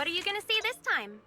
What are you gonna see this time?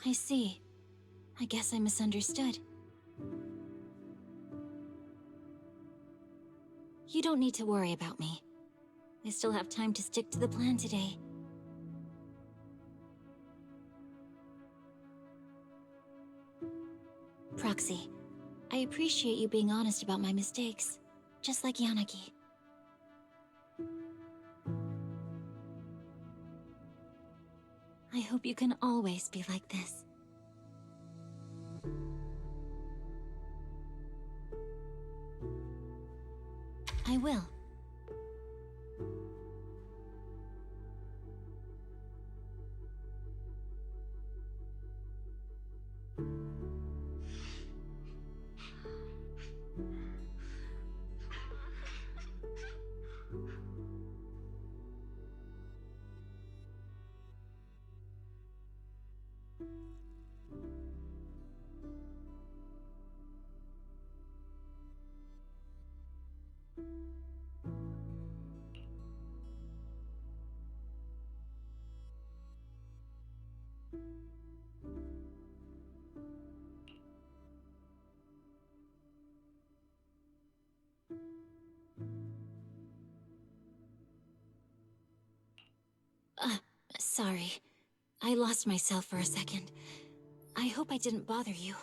I see. I guess I misunderstood. You don't need to worry about me. I still have time to stick to the plan today. Proxy, I appreciate you being honest about my mistakes, just like Yanagi. I hope you can always be like this. I will. Sorry. I lost myself for a second. I hope I didn't bother you.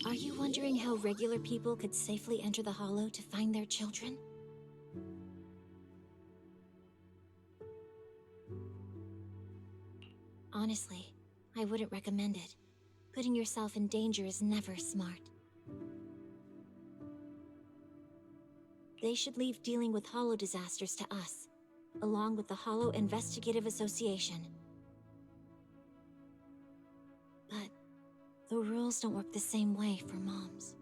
Are you wondering how regular people could safely enter the Hollow to find their children? Honestly, I wouldn't recommend it. Putting yourself in danger is never smart. They should leave dealing with Hollow disasters to us, along with the Hollow Investigative Association. But the rules don't work the same way for moms.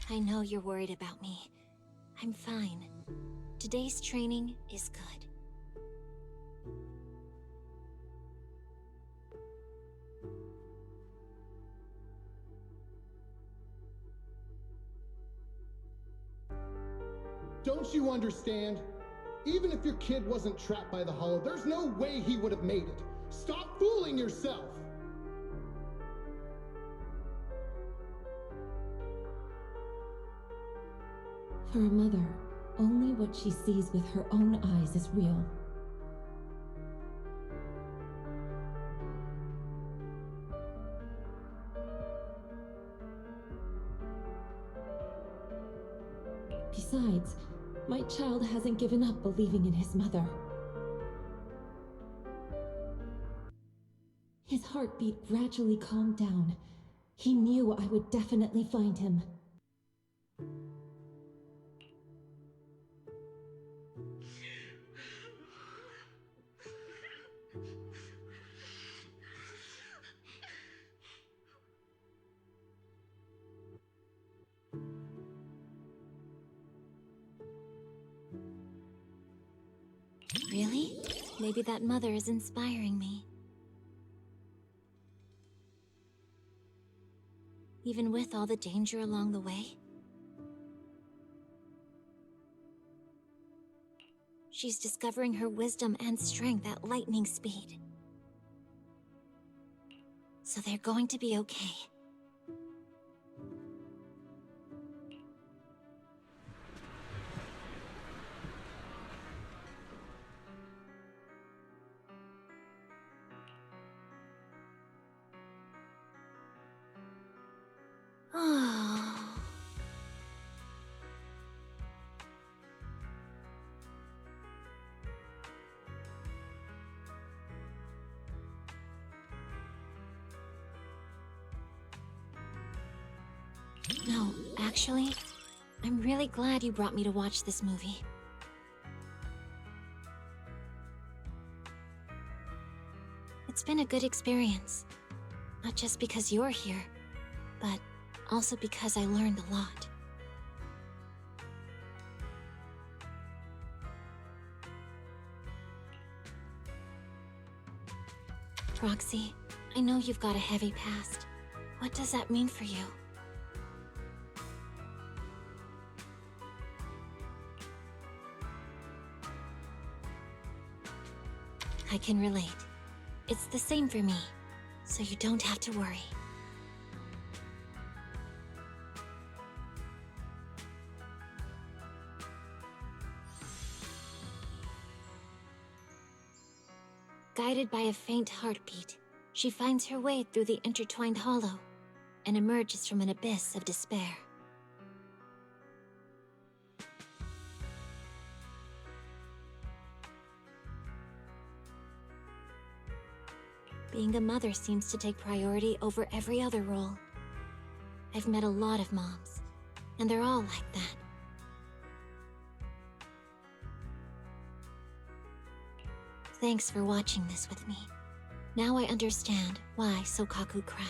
I know you're worried about me. I'm fine. Today's training is good. Don't you understand? Even if your kid wasn't trapped by the Hollow, there's no way he would have made it. Stop fooling! fooling yourself! For a mother, only what she sees with her own eyes is real. Besides, my child hasn't given up believing in his mother. His heartbeat gradually calmed down. He knew I would definitely find him. Really? Maybe that mother is inspiring me. Even with all the danger along the way? She's discovering her wisdom and strength at lightning speed. So they're going to be okay. Oh. No, actually, I'm really glad you brought me to watch this movie. It's been a good experience. Not just because you're here, but also because I learned a lot. Roxy, I know you've got a heavy past. What does that mean for you? I can relate. It's the same for me, so you don't have to worry. Guided by a faint heartbeat, she finds her way through the intertwined hollow and emerges from an abyss of despair. Being a mother seems to take priority over every other role. I've met a lot of moms, and they're all like that. Thanks for watching this with me. Now I understand why Sokaku cried.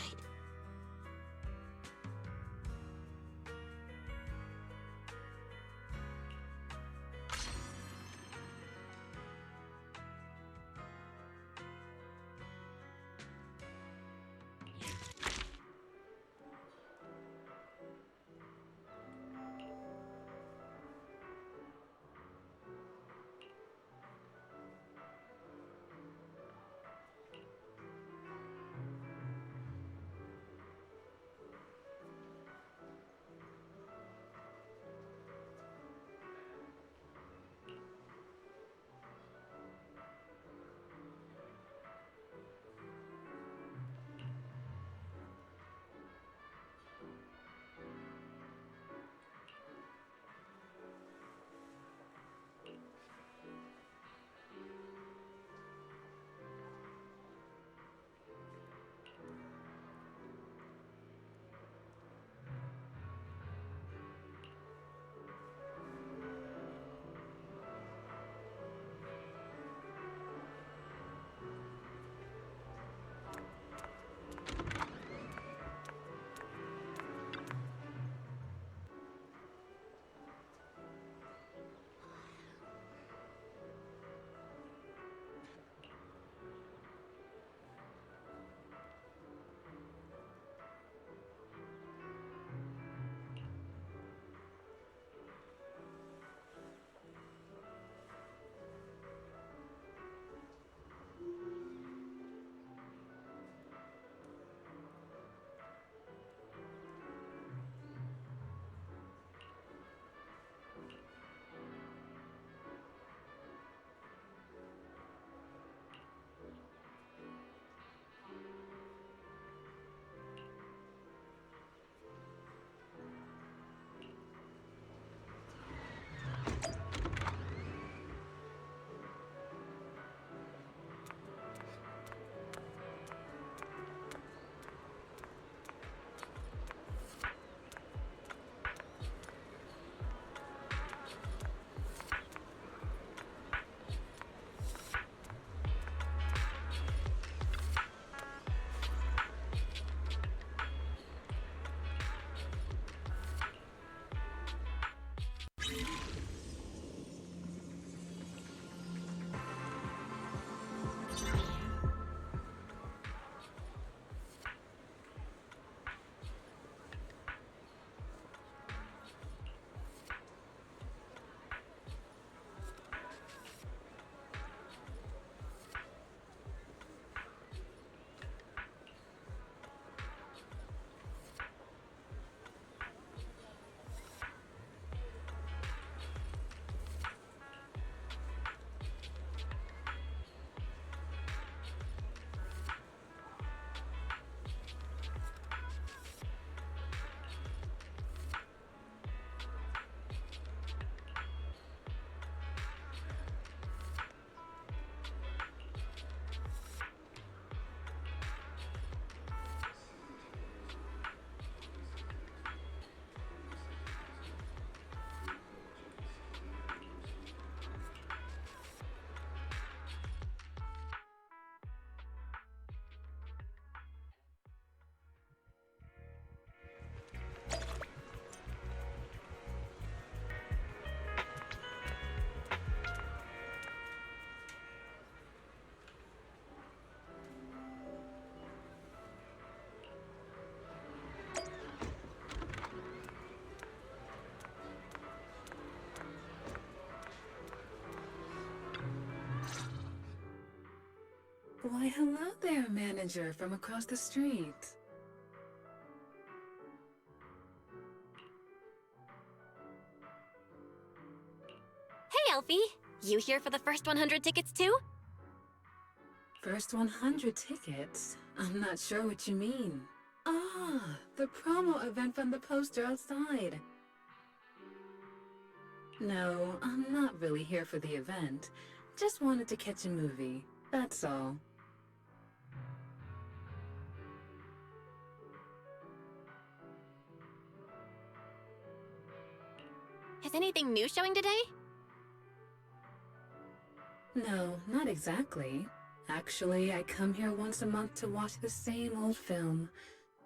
Why, hello there, manager from across the street. Hey, Elfie! You here for the first 100 tickets too? First 100 tickets? I'm not sure what you mean. Ah, the promo event from the poster outside. No, I'm not really here for the event. Just wanted to catch a movie, that's all. Is anything new showing today? No, not exactly. Actually, I come here once a month to watch the same old film.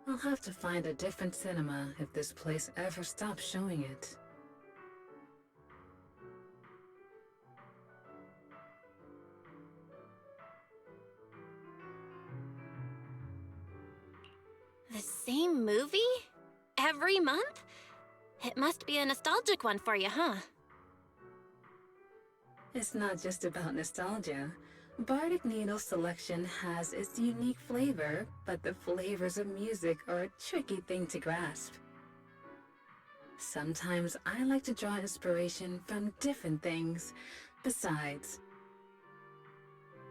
I'll have to find a different cinema if this place ever stops showing it. The same movie? Every month? It must be a nostalgic one for you, huh? It's not just about nostalgia. Bardic Needle's selection has its unique flavor, but the flavors of music are a tricky thing to grasp. Sometimes I like to draw inspiration from different things. Besides,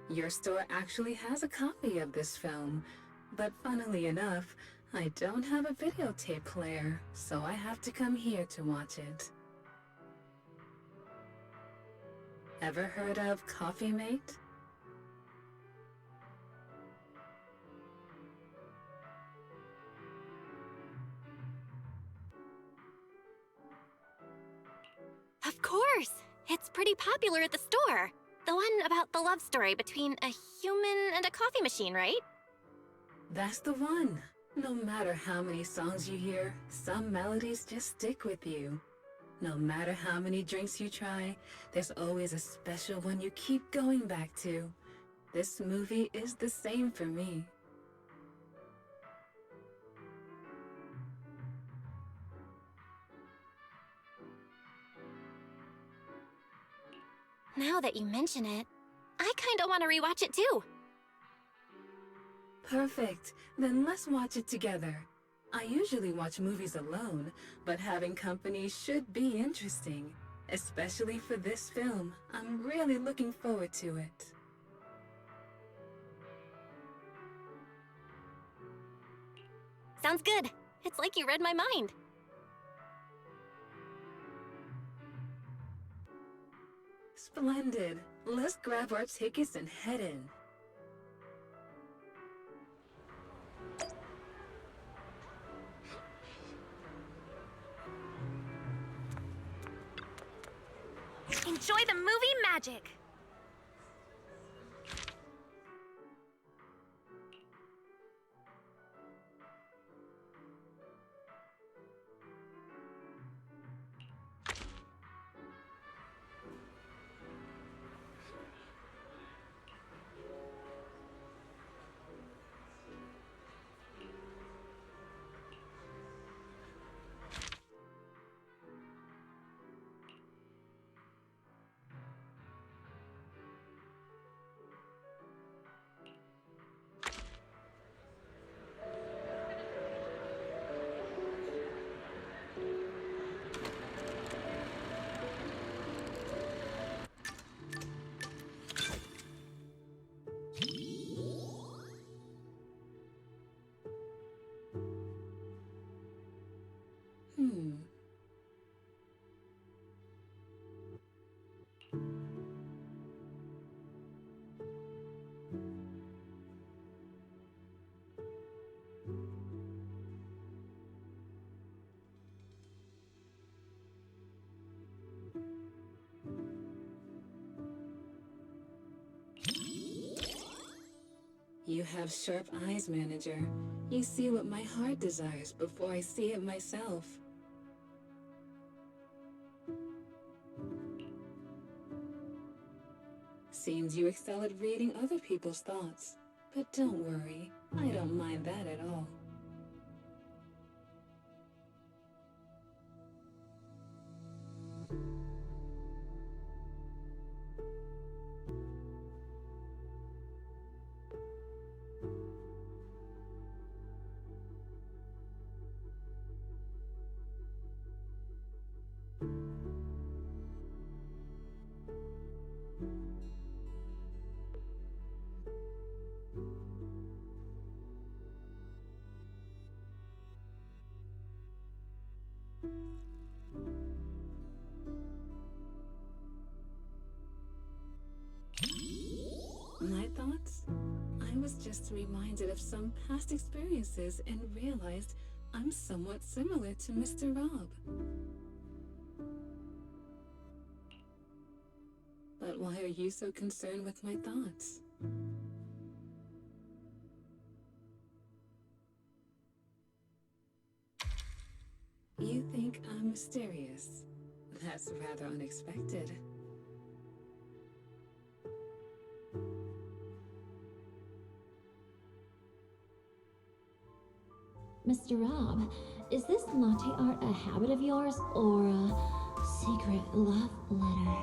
your store actually has a copy of this film, but funnily enough, I don't have a videotape player, so I have to come here to watch it. Ever heard of Coffee Mate? Of course! It's pretty popular at the store. The one about the love story between a human and a coffee machine, right? That's the one. No matter how many songs you hear, some melodies just stick with you. No matter how many drinks you try, there's always a special one you keep going back to. This movie is the same for me. Now that you mention it, I kinda wanna rewatch it too. Perfect. Then let's watch it together. I usually watch movies alone, but having company should be interesting. Especially for this film. I'm really looking forward to it. Sounds good. It's like you read my mind. Splendid. Let's grab our tickets and head in. Enjoy the movie magic! You have sharp eyes, manager. You see what my heart desires before I see it myself. Seems you excel at reading other people's thoughts. But don't worry, I don't mind that at all. My thoughts? I was just reminded of some past experiences and realized I'm somewhat similar to Mr. Rob. But why are you so concerned with my thoughts? You think I'm mysterious? That's rather unexpected. Mr. Rob, is this latte art a habit of yours or a secret love letter?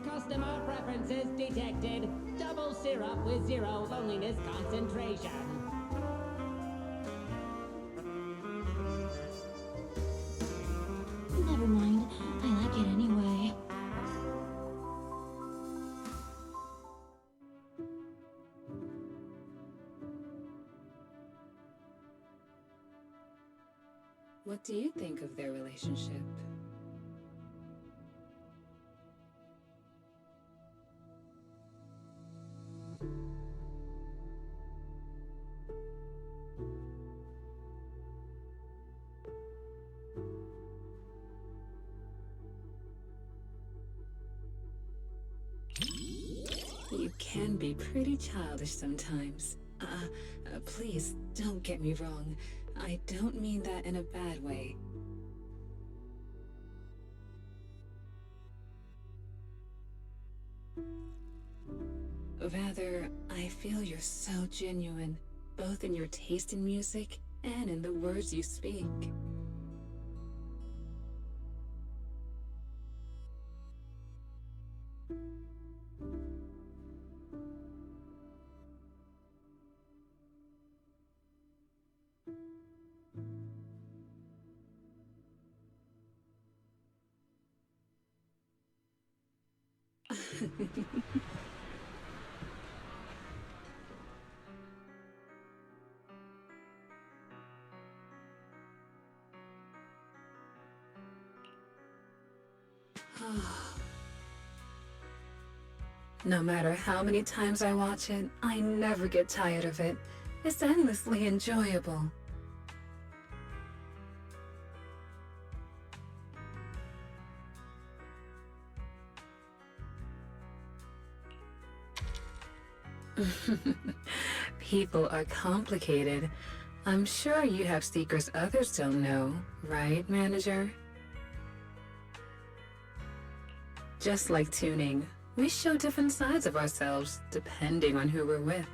Customer preferences detected. Double syrup with 0 loneliness concentration. Never mind. I like it anyway. What do you think of their relationship? You can be pretty childish sometimes. Please, don't get me wrong. I don't mean that in a bad way. Rather, I feel you're so genuine, both in your taste in music and in the words you speak. No matter how many times I watch it, I never get tired of it. It's endlessly enjoyable. People are complicated. I'm sure you have secrets others don't know, right, manager? Just like tuning, we show different sides of ourselves depending on who we're with.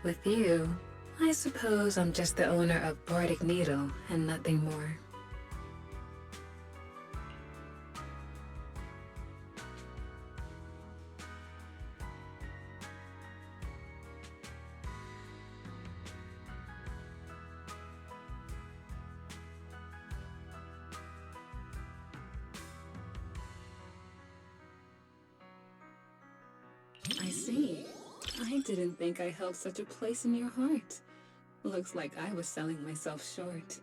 With you, I suppose I'm just the owner of Bardic Needle and nothing more. I see. I didn't think I held such a place in your heart. Looks like I was selling myself short.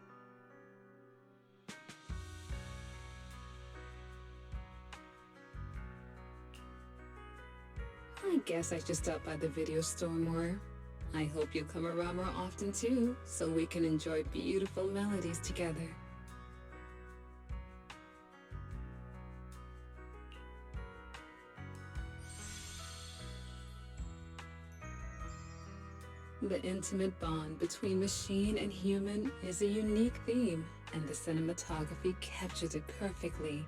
I guess I should stop by the video store more. I hope you'll come around more often too, so we can enjoy beautiful melodies together. The intimate bond between machine and human is a unique theme, and the cinematography captures it perfectly.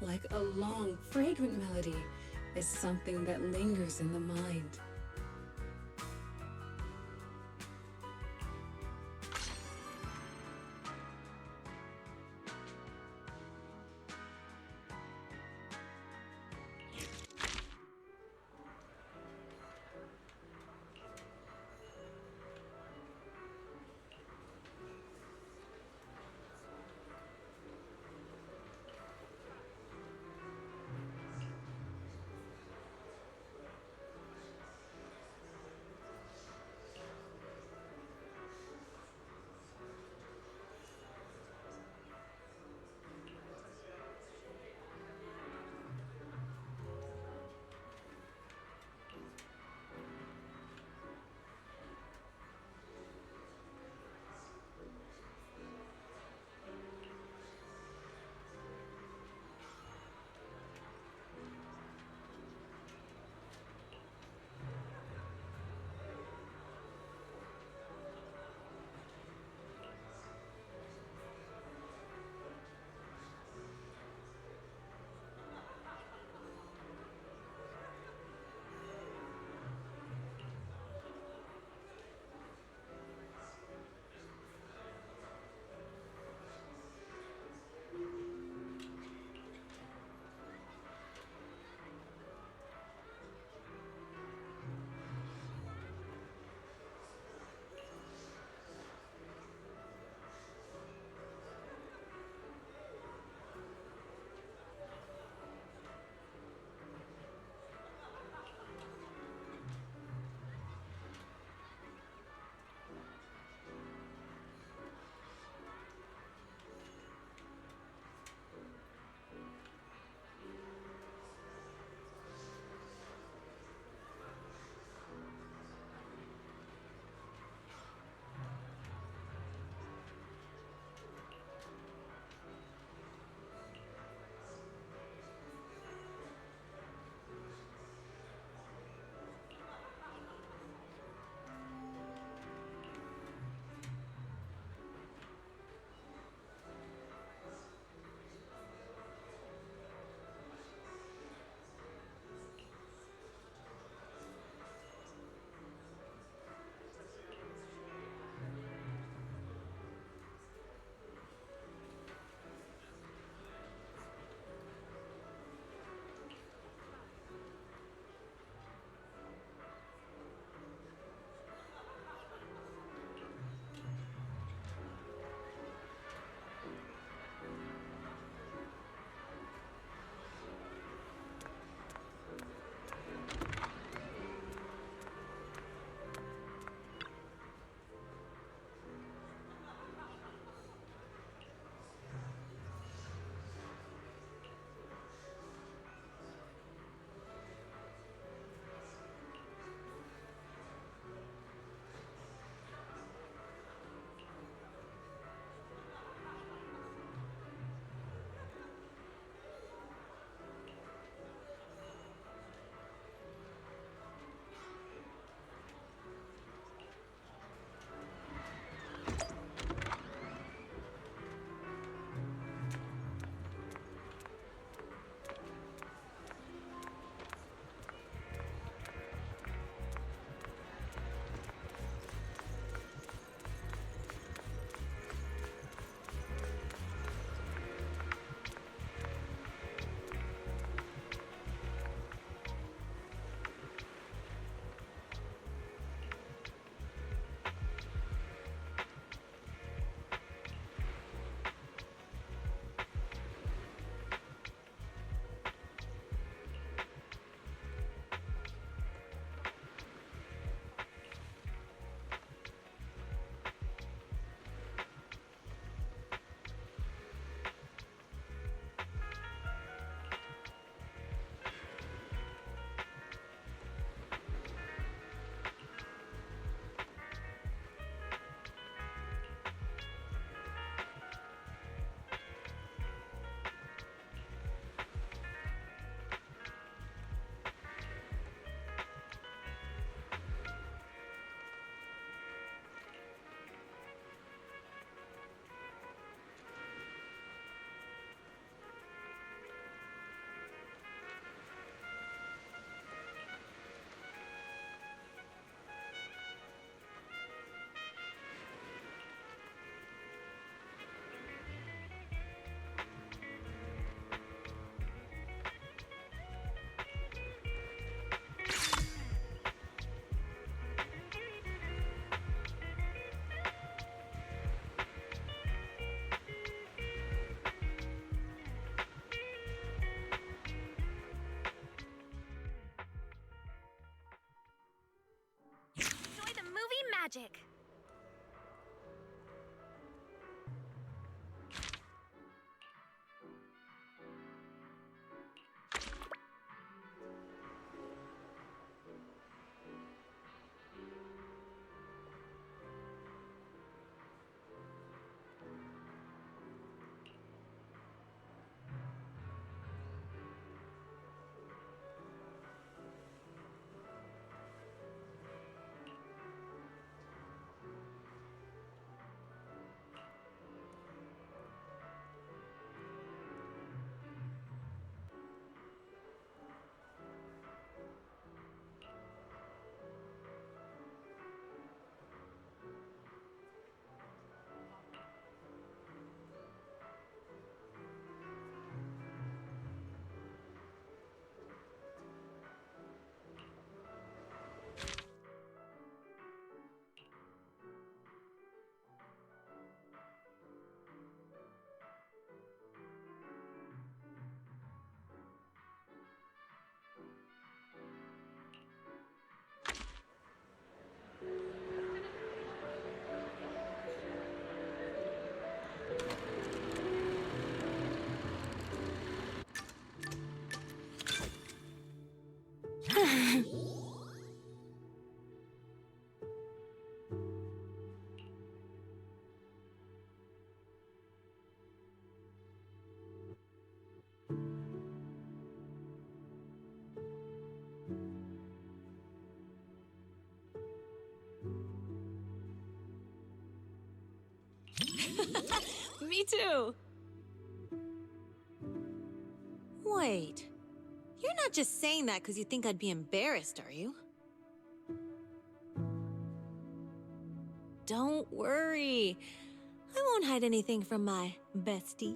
Like a long, fragrant melody, is something that lingers in the mind. magic. Me too! Wait. You're not just saying that because you think I'd be embarrassed, are you? Don't worry. I won't hide anything from my bestie.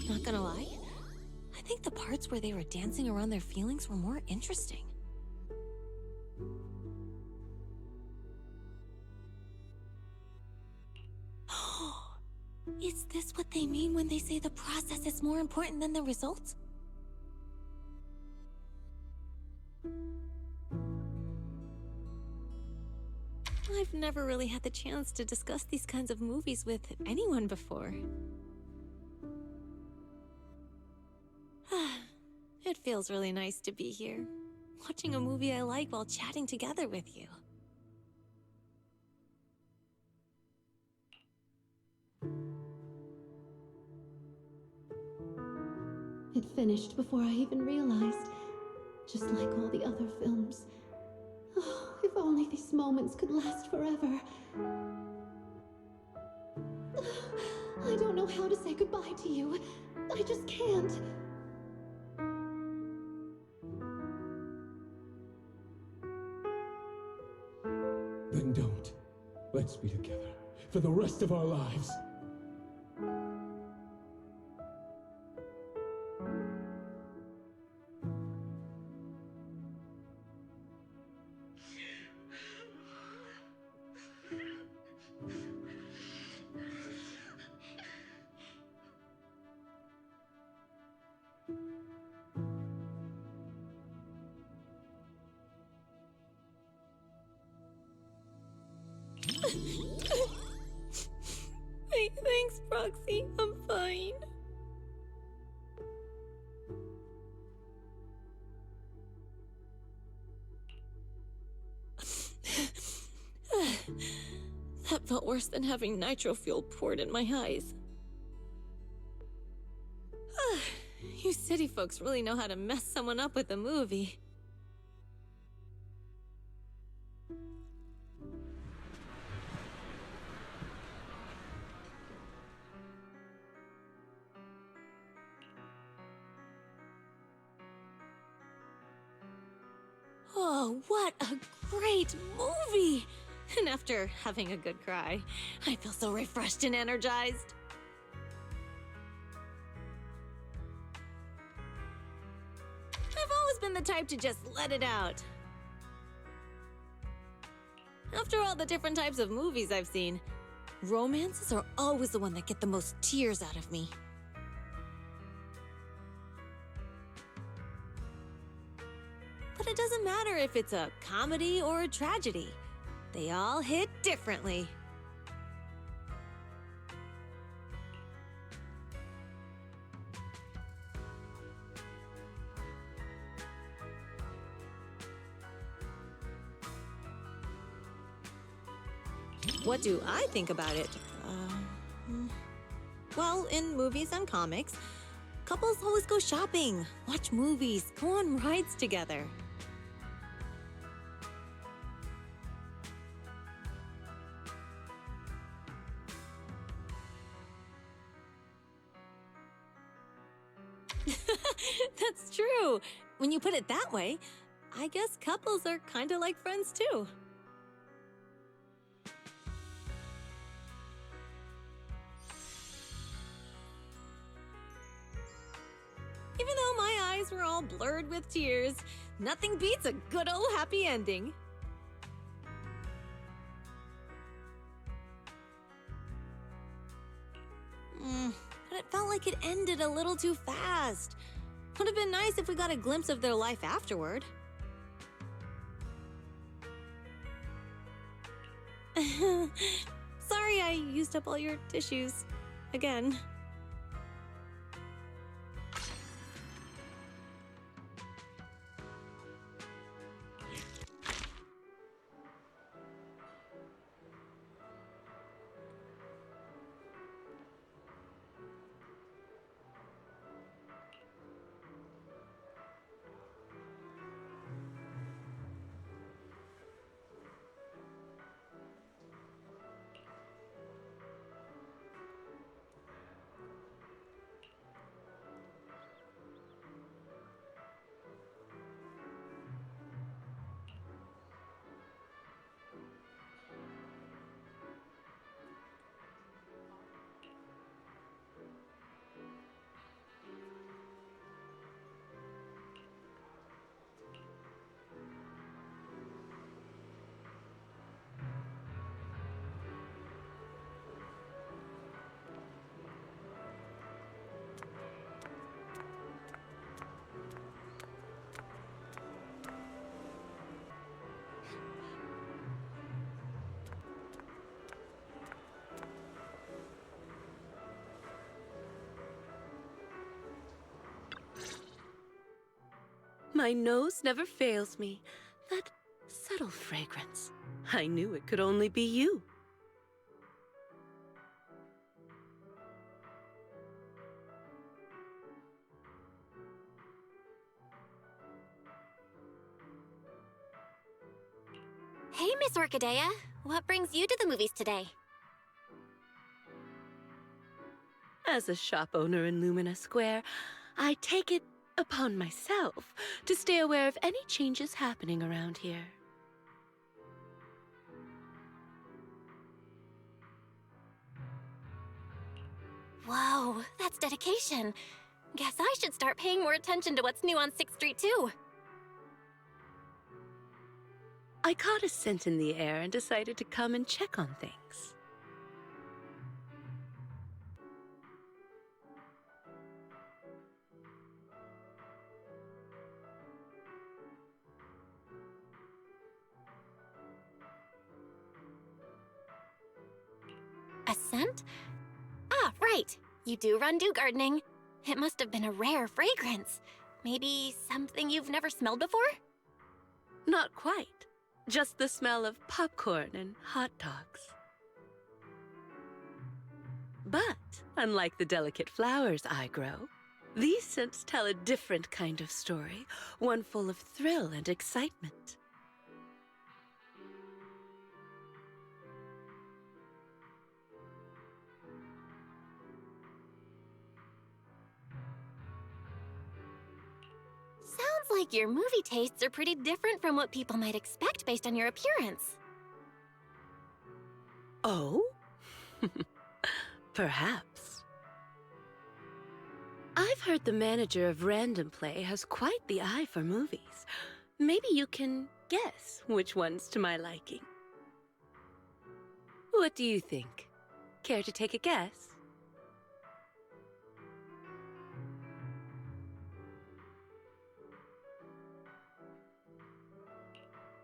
Not gonna lie, I think the parts where they were dancing around their feelings were more interesting. Is this what they mean when they say the process is more important than the results? I've never really had the chance to discuss these kinds of movies with anyone before. It feels really nice to be here, watching a movie I like while chatting together with you. It finished before I even realized, just like all the other films. Oh, if only these moments could last forever. I don't know how to say goodbye to you. I just can't. Then don't. Let's be together for the rest of our lives. Thanks, Proxy. I'm fine. That felt worse than having nitro fuel poured in my eyes. You city folks really know how to mess someone up with a movie. Oh, what a great movie! And after having a good cry, I feel so refreshed and energized. I've always been the type to just let it out. After all the different types of movies I've seen, romances are always the one that get the most tears out of me. But it doesn't matter if it's a comedy or a tragedy. They all hit differently. What do I think about it? Well, in movies and comics, couples always go shopping, watch movies, go on rides together. That's true. When you put it that way, I guess couples are kind of like friends too. Even though my eyes were all blurred with tears, nothing beats a good old happy ending. But it felt like it ended a little too fast. Would have been nice if we got a glimpse of their life afterward. Sorry I used up all your tissues. Again. My nose never fails me. That subtle fragrance. I knew it could only be you. Hey, Miss Orchidea. What brings you to the movies today? As a shop owner in Lumina Square, I take it upon myself to stay aware of any changes happening around here. Whoa, that's dedication. Guess I should start paying more attention to what's new on 6th Street, too. I caught a scent in the air and decided to come and check on things. A scent? Ah, right. You do run dew gardening. It must have been a rare fragrance. Maybe something you've never smelled before? Not quite. Just the smell of popcorn and hot dogs. But, unlike the delicate flowers I grow, these scents tell a different kind of story, one full of thrill and excitement. Sounds like your movie tastes are pretty different from what people might expect based on your appearance. Oh? Perhaps. I've heard the manager of Random Play has quite the eye for movies. Maybe you can guess which one's to my liking. What do you think? Care to take a guess?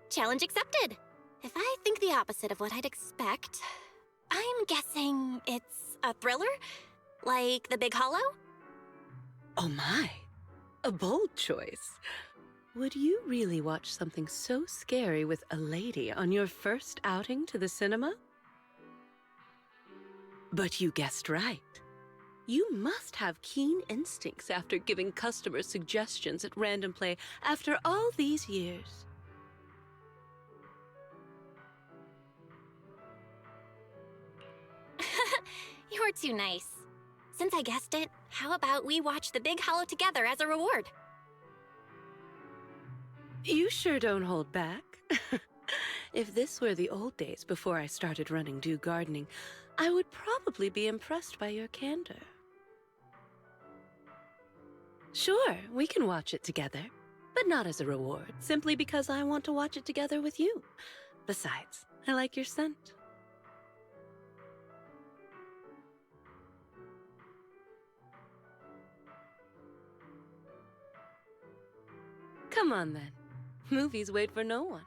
Challenge accepted. If I think the opposite of what I'd expect, I'm guessing it's a thriller? Like The Big Hollow? Oh my, a bold choice. Would you really watch something so scary with a lady on your first outing to the cinema? But you guessed right. You must have keen instincts after giving customers suggestions at Random Play after all these years. You're too nice. Since I guessed it, how about we watch The Big Hollow together as a reward? You sure don't hold back. If this were the old days before I started running Do Gardening, I would probably be impressed by your candor. Sure, we can watch it together, but not as a reward, simply because I want to watch it together with you. Besides, I like your scent. Come on then. Movies wait for no one.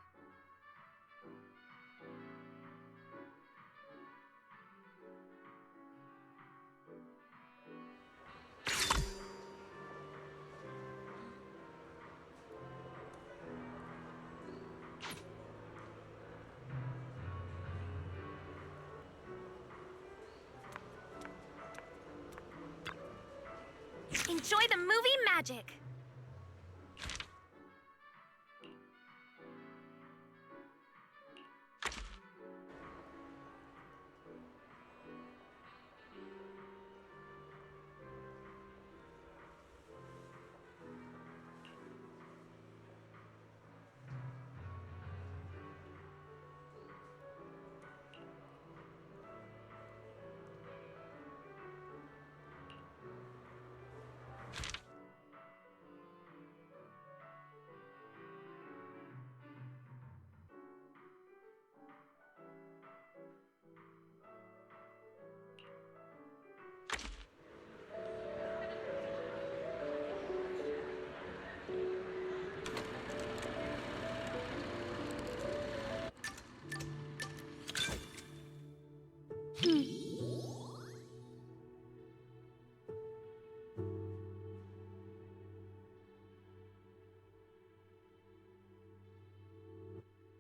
Enjoy the movie magic!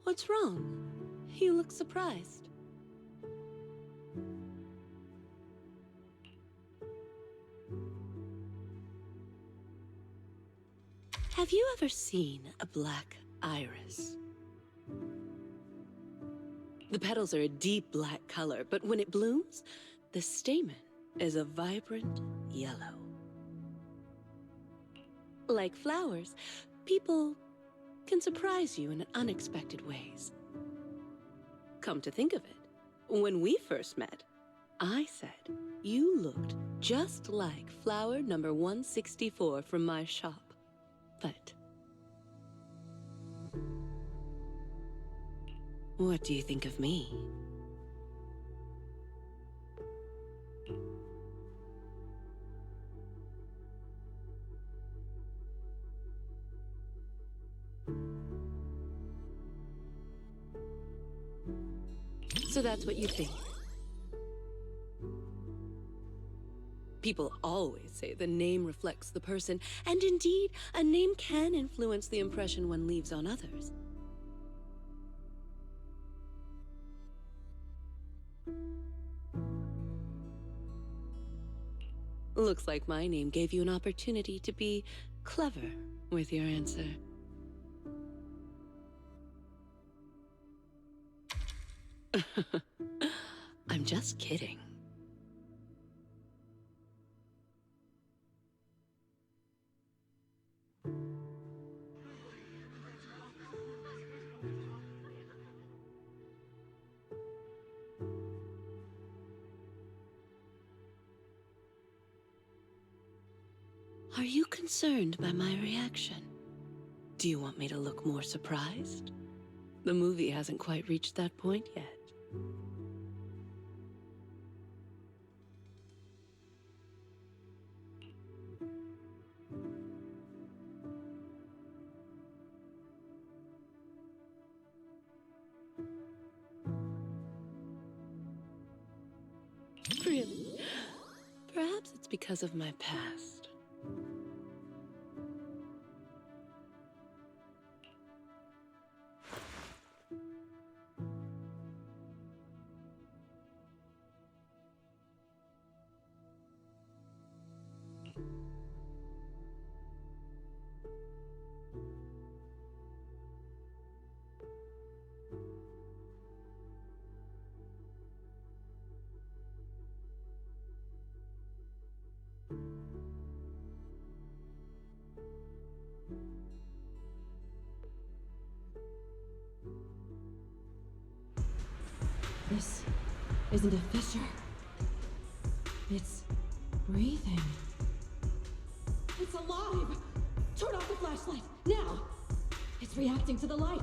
What's wrong? You look surprised. Have you ever seen a black iris? The petals are a deep black color, but when it blooms, the stamen is a vibrant yellow. Like flowers, people can surprise you in unexpected ways. Come to think of it, when we first met, I said you looked just like flower number 164 from my shop. But what do you think of me? So that's what you think. People always say the name reflects the person, and indeed, a name can influence the impression one leaves on others. Looks like my name gave you an opportunity to be clever with your answer. I'm just kidding. Are you concerned by my reaction? Do you want me to look more surprised? The movie hasn't quite reached that point yet. Really? Perhaps it's because of my past. This isn't a fissure. It's breathing. It's alive! Turn off the flashlight, now! It's reacting to the light.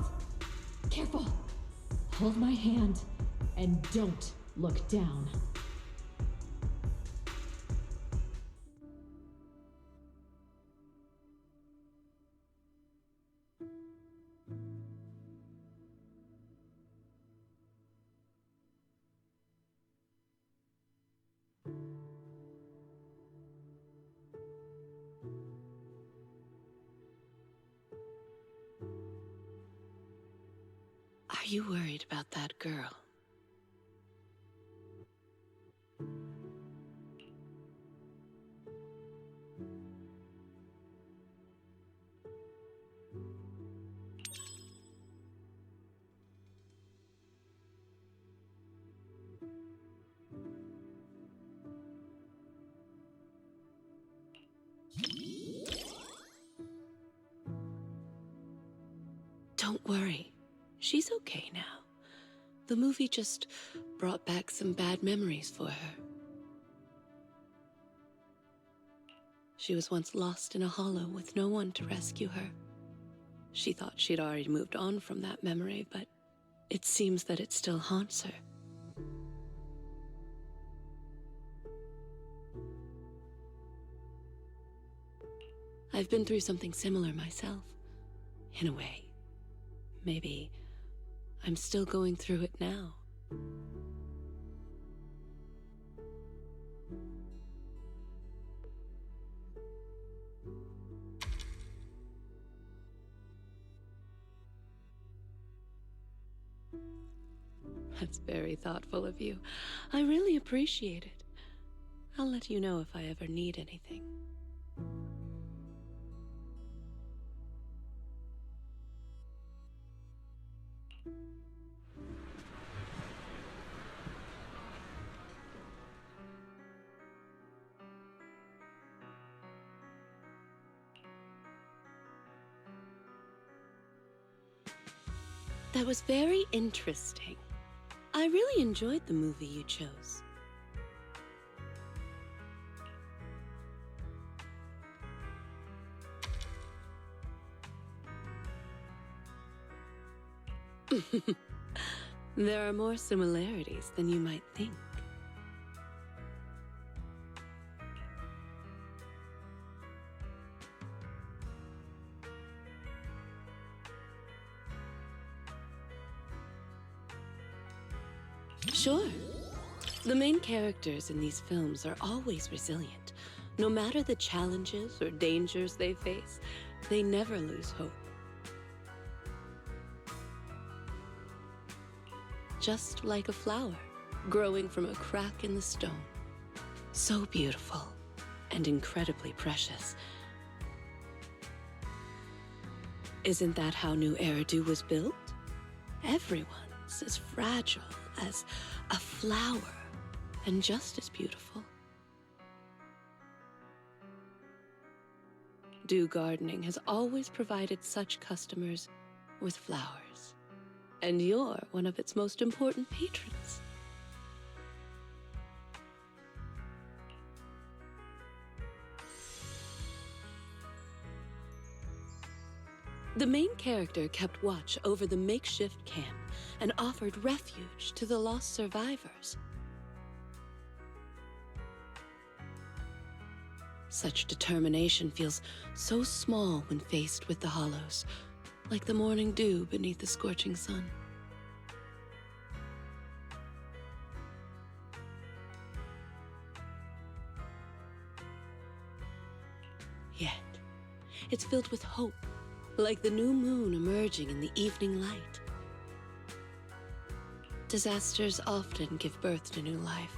Careful. Hold my hand and don't look down. Are you worried about that girl? Don't worry. She's okay now. The movie just brought back some bad memories for her. She was once lost in a hollow with no one to rescue her. She thought she'd already moved on from that memory, but it seems that it still haunts her. I've been through something similar myself, in a way. Maybe I'm still going through it now. That's very thoughtful of you. I really appreciate it. I'll let you know if I ever need anything. That was very interesting. I really enjoyed the movie you chose. There are more similarities than you might think. Sure. The main characters in these films are always resilient. No matter the challenges or dangers they face, they never lose hope. Just like a flower growing from a crack in the stone. So beautiful and incredibly precious. Isn't that how New Eridu was built? Everyone's as fragile as a flower and just as beautiful. Dew Gardening has always provided such customers with flowers, and you're one of its most important patrons. The main character kept watch over the makeshift camp and offered refuge to the lost survivors. Such determination feels so small when faced with the hollows, like the morning dew beneath the scorching sun. Yet, it's filled with hope, like the new moon emerging in the evening light. Disasters often give birth to new life,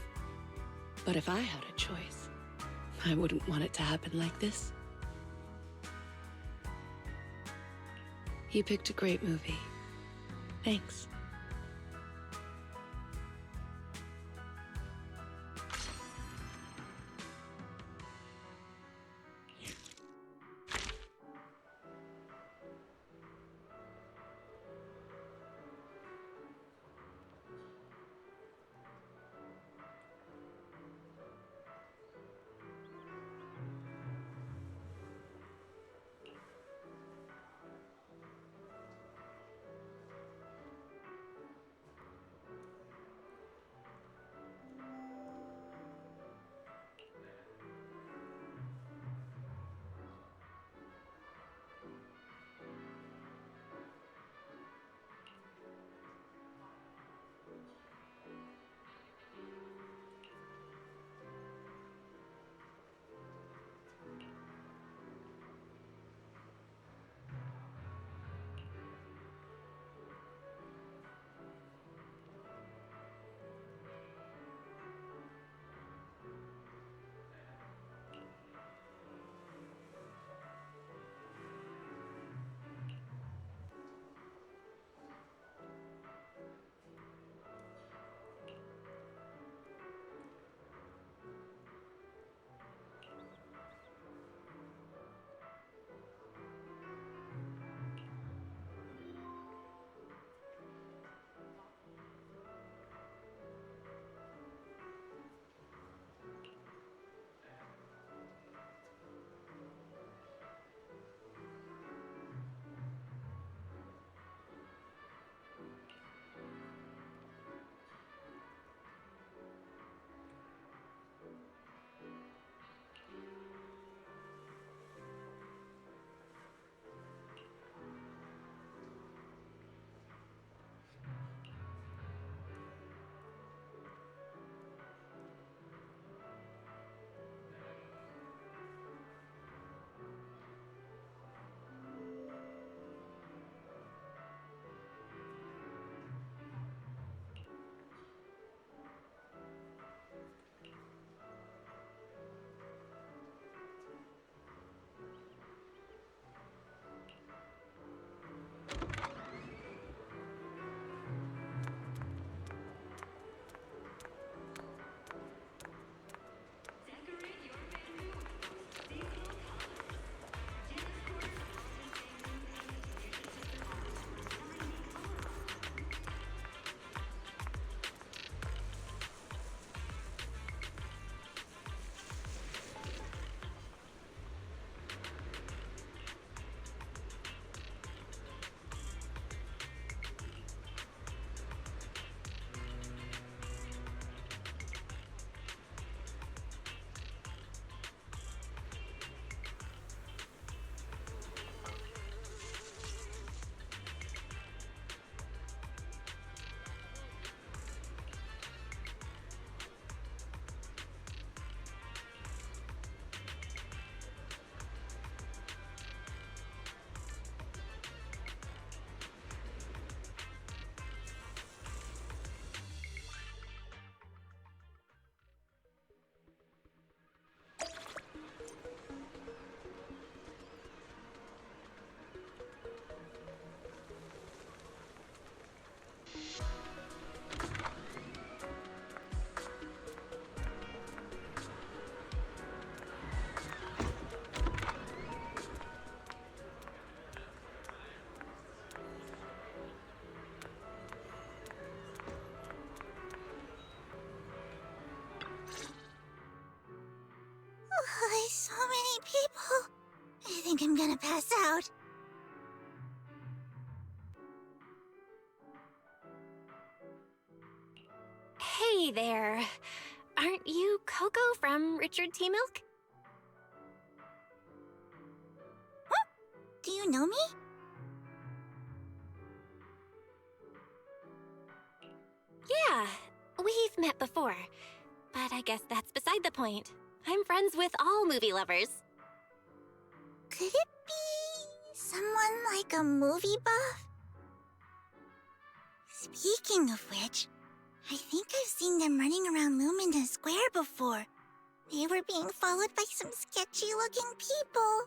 but if I had a choice, I wouldn't want it to happen like this. You picked a great movie. Thanks. So many people. I think I'm gonna pass out. Hey there. Aren't you Coco from Richard T. Milk? Huh? Do you know me? Yeah, we've met before. But I guess that's beside the point. I'm friends with all movie lovers. Could it be someone like a movie buff? Speaking of which, I think I've seen them running around Lumina Square before. They were being followed by some sketchy-looking people.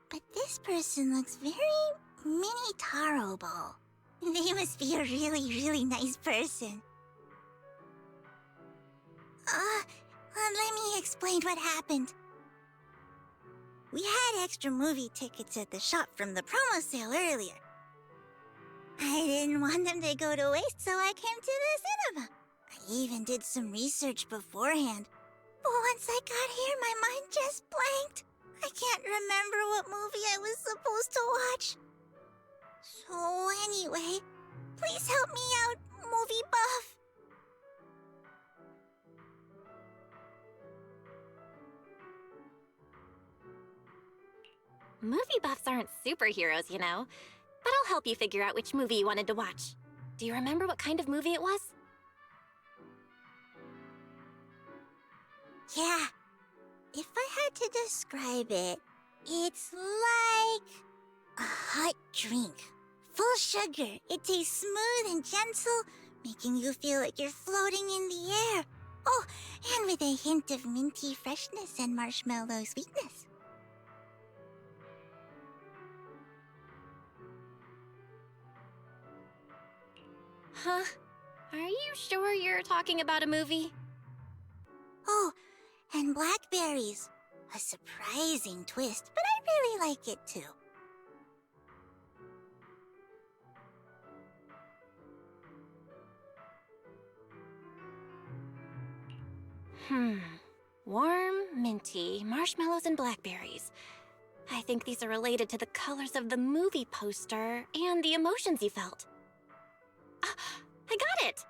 But this person looks very mini-tarable. They must be a really, really nice person. Let me explain what happened. We had extra movie tickets at the shop from the promo sale earlier. I didn't want them to go to waste, so I came to the cinema. I even did some research beforehand. But once I got here, my mind just blanked. I can't remember what movie I was supposed to watch. So anyway, please help me out, movie buff. Movie buffs aren't superheroes, you know. But I'll help you figure out which movie you wanted to watch. Do you remember what kind of movie it was? Yeah. If I had to describe it, it's like a hot drink. Full sugar. It tastes smooth and gentle, making you feel like you're floating in the air. Oh, and with a hint of minty freshness and marshmallow sweetness. Huh? Are you sure you're talking about a movie? Oh, and blackberries. A surprising twist, but I really like it too. Warm, minty, marshmallows, and blackberries. I think these are related to the colors of the movie poster and the emotions you felt. I got it!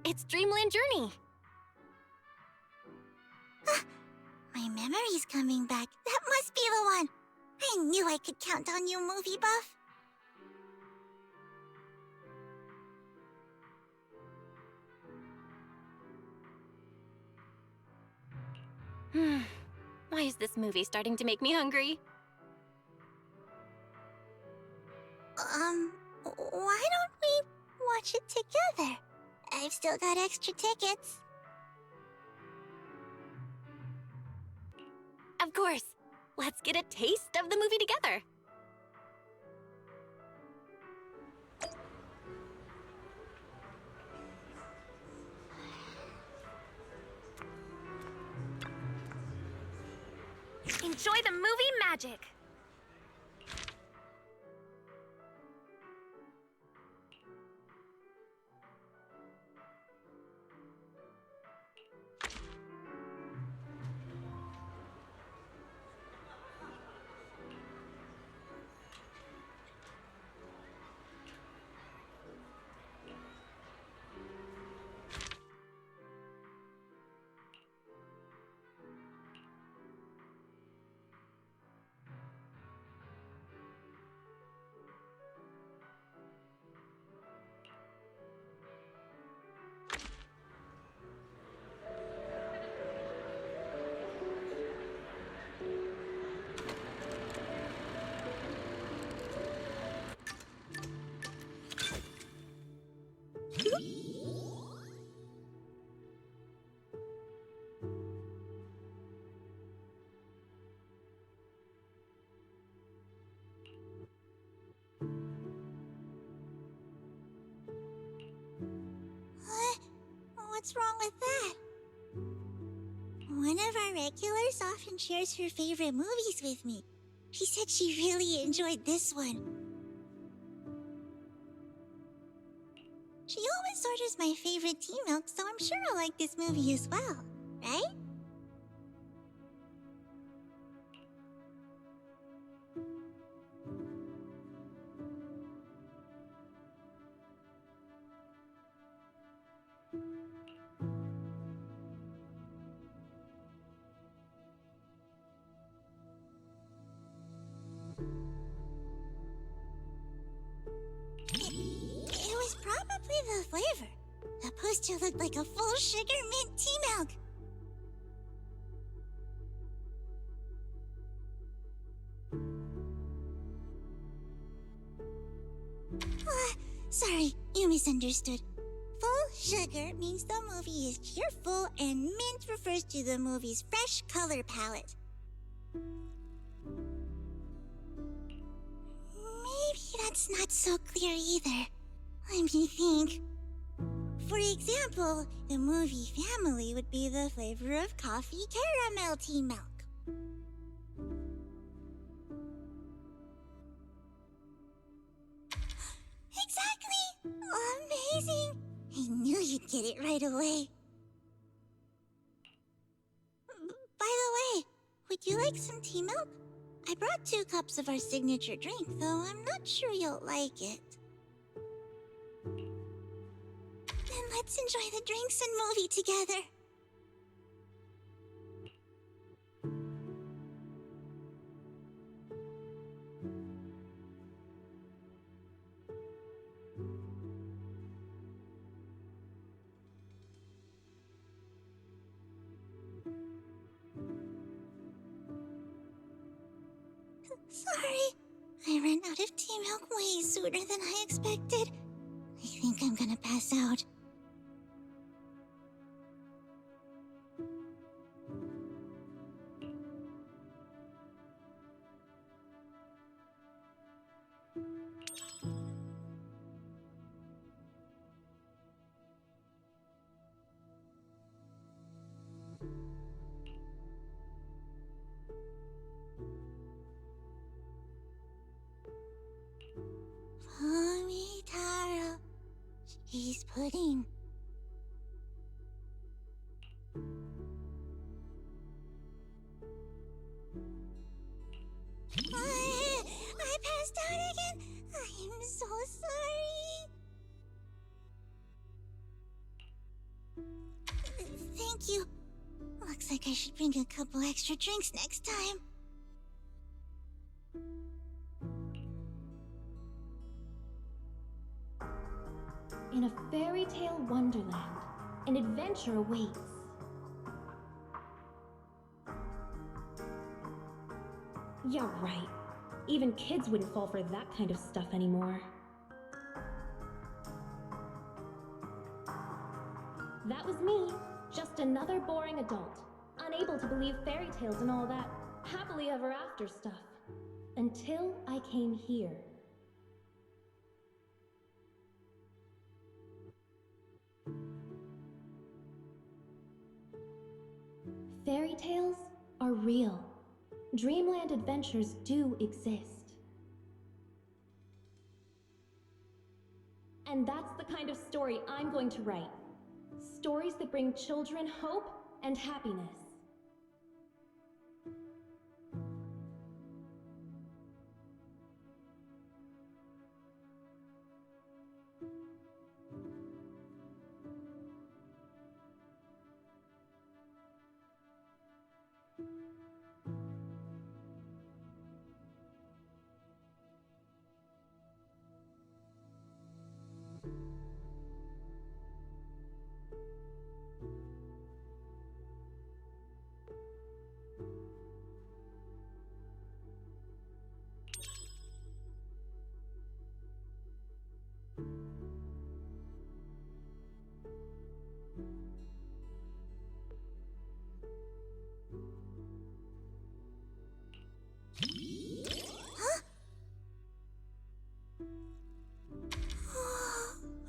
It's Dreamland Journey. My memory's coming back. That must be the one. I knew I could count on you, movie buff. Why is this movie starting to make me hungry? Why don't we watch it together? I've still got extra tickets. Of course. Let's get a taste of the movie together. Enjoy the movie magic. What's wrong with that? One of our regulars often shares her favorite movies with me. She said she really enjoyed this one. She always orders my favorite tea milk, so I'm sure I'll like this movie as well, right? flavor. The poster looked like a full sugar mint tea milk. Sorry, you misunderstood. Full sugar means the movie is cheerful, and mint refers to the movie's fresh color palette. Maybe that's not so clear either. Let me think. For example, the movie Family would be the flavor of coffee caramel tea milk. Exactly! Amazing! I knew you'd get it right away. By the way, would you like some tea milk? I brought 2 cups of our signature drink, though I'm not sure you'll like it. Then let's enjoy the drinks and movie together. Sorry, I ran out of tea milk way sooner than I expected. I think I'm gonna pass out. Mommy Taro, cheese pudding. I passed out again. I'm so sorry. Thank you. Looks like I should bring a couple extra drinks next time. In a fairy tale wonderland, an adventure awaits. Yeah, right. Even kids wouldn't fall for that kind of stuff anymore. That was me, just another boring adult, unable to believe fairy tales and all that happily ever after stuff. Until I came here. Fairy tales are real. Dreamland adventures do exist. And that's the kind of story I'm going to write. Stories that bring children hope and happiness.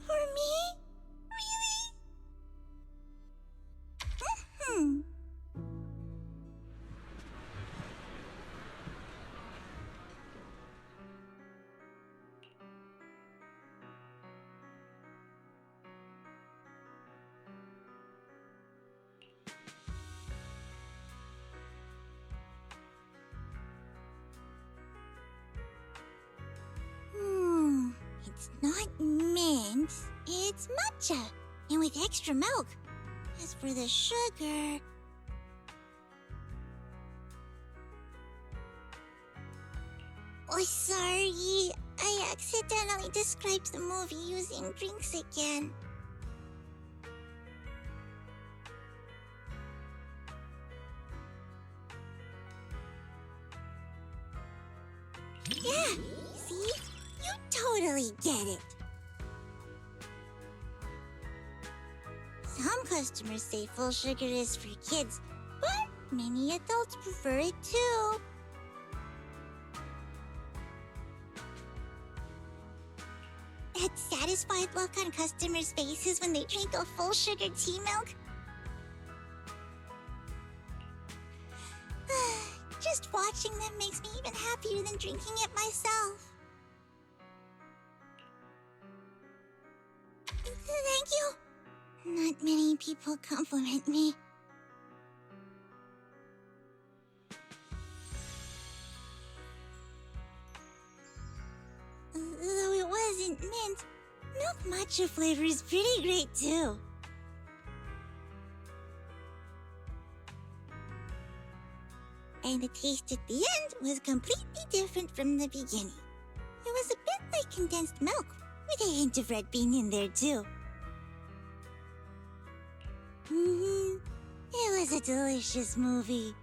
For me? Really? It's not mint, it's matcha, and with extra milk. As for the sugar... Oh, sorry. I accidentally described the movie using drinks again. totally get it. Some customers say full sugar is for kids, but many adults prefer it too. That satisfied look on customers' faces when they drink a full sugar tea milk. Just watching them makes me even happier than drinking it myself. Thank you. Not many people compliment me. Though it wasn't mint, milk matcha flavor is pretty great too. And the taste at the end was completely different from the beginning. It was a bit like condensed milk, with a hint of red bean in there too. It was a delicious movie.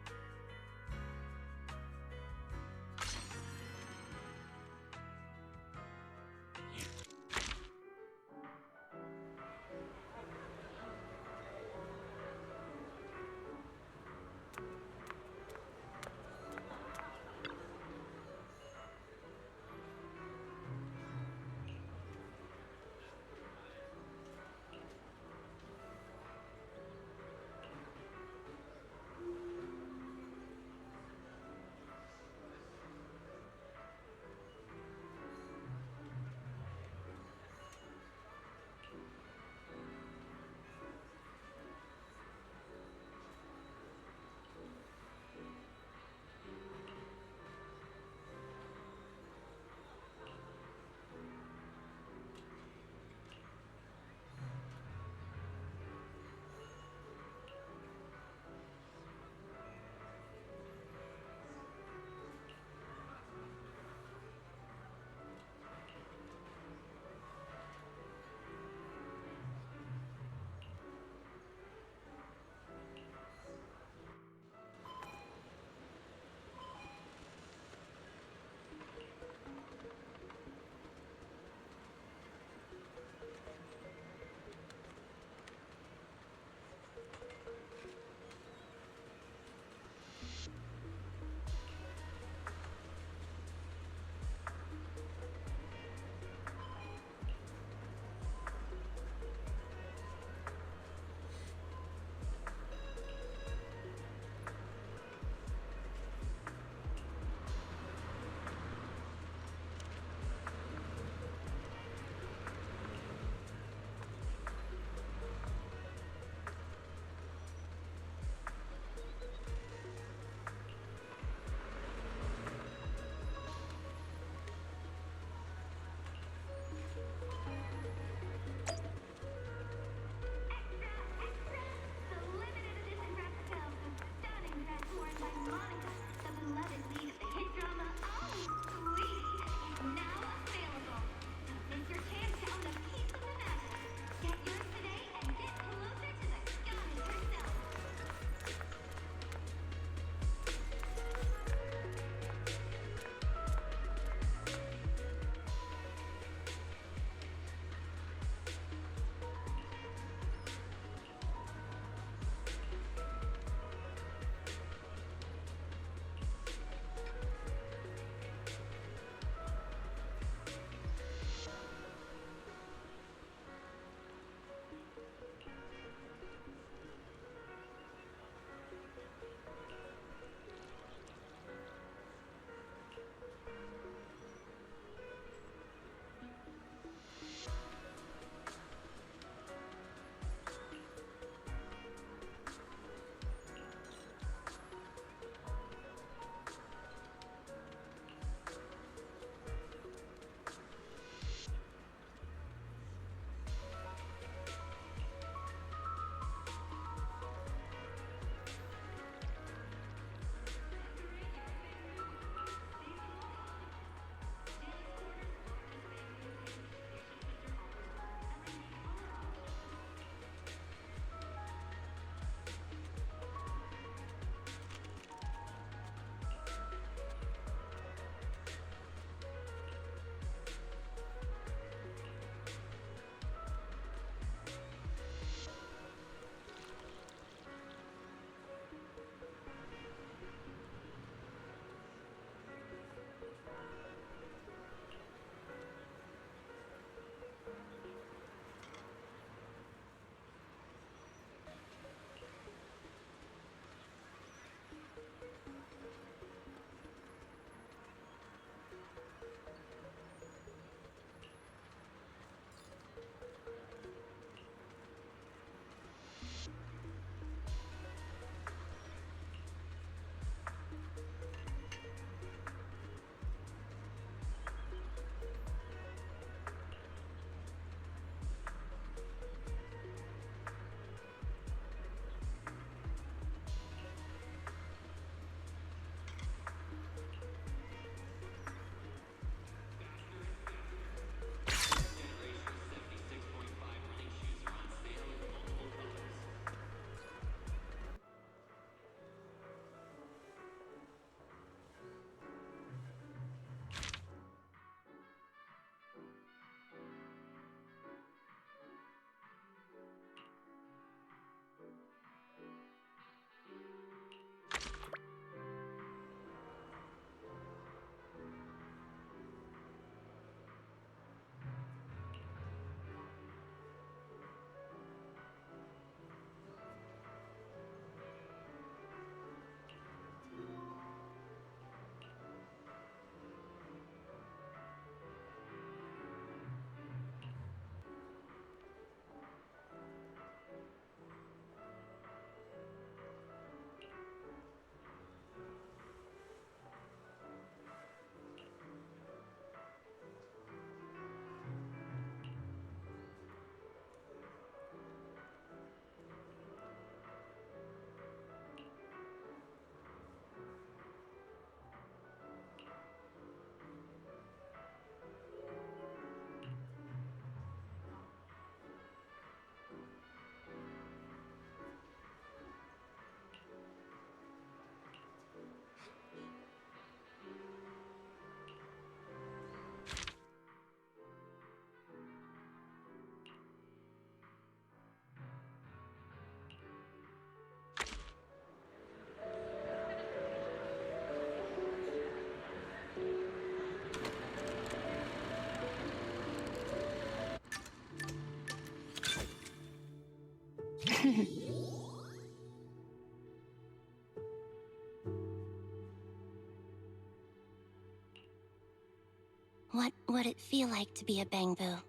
What would it feel like to be a Bangbu?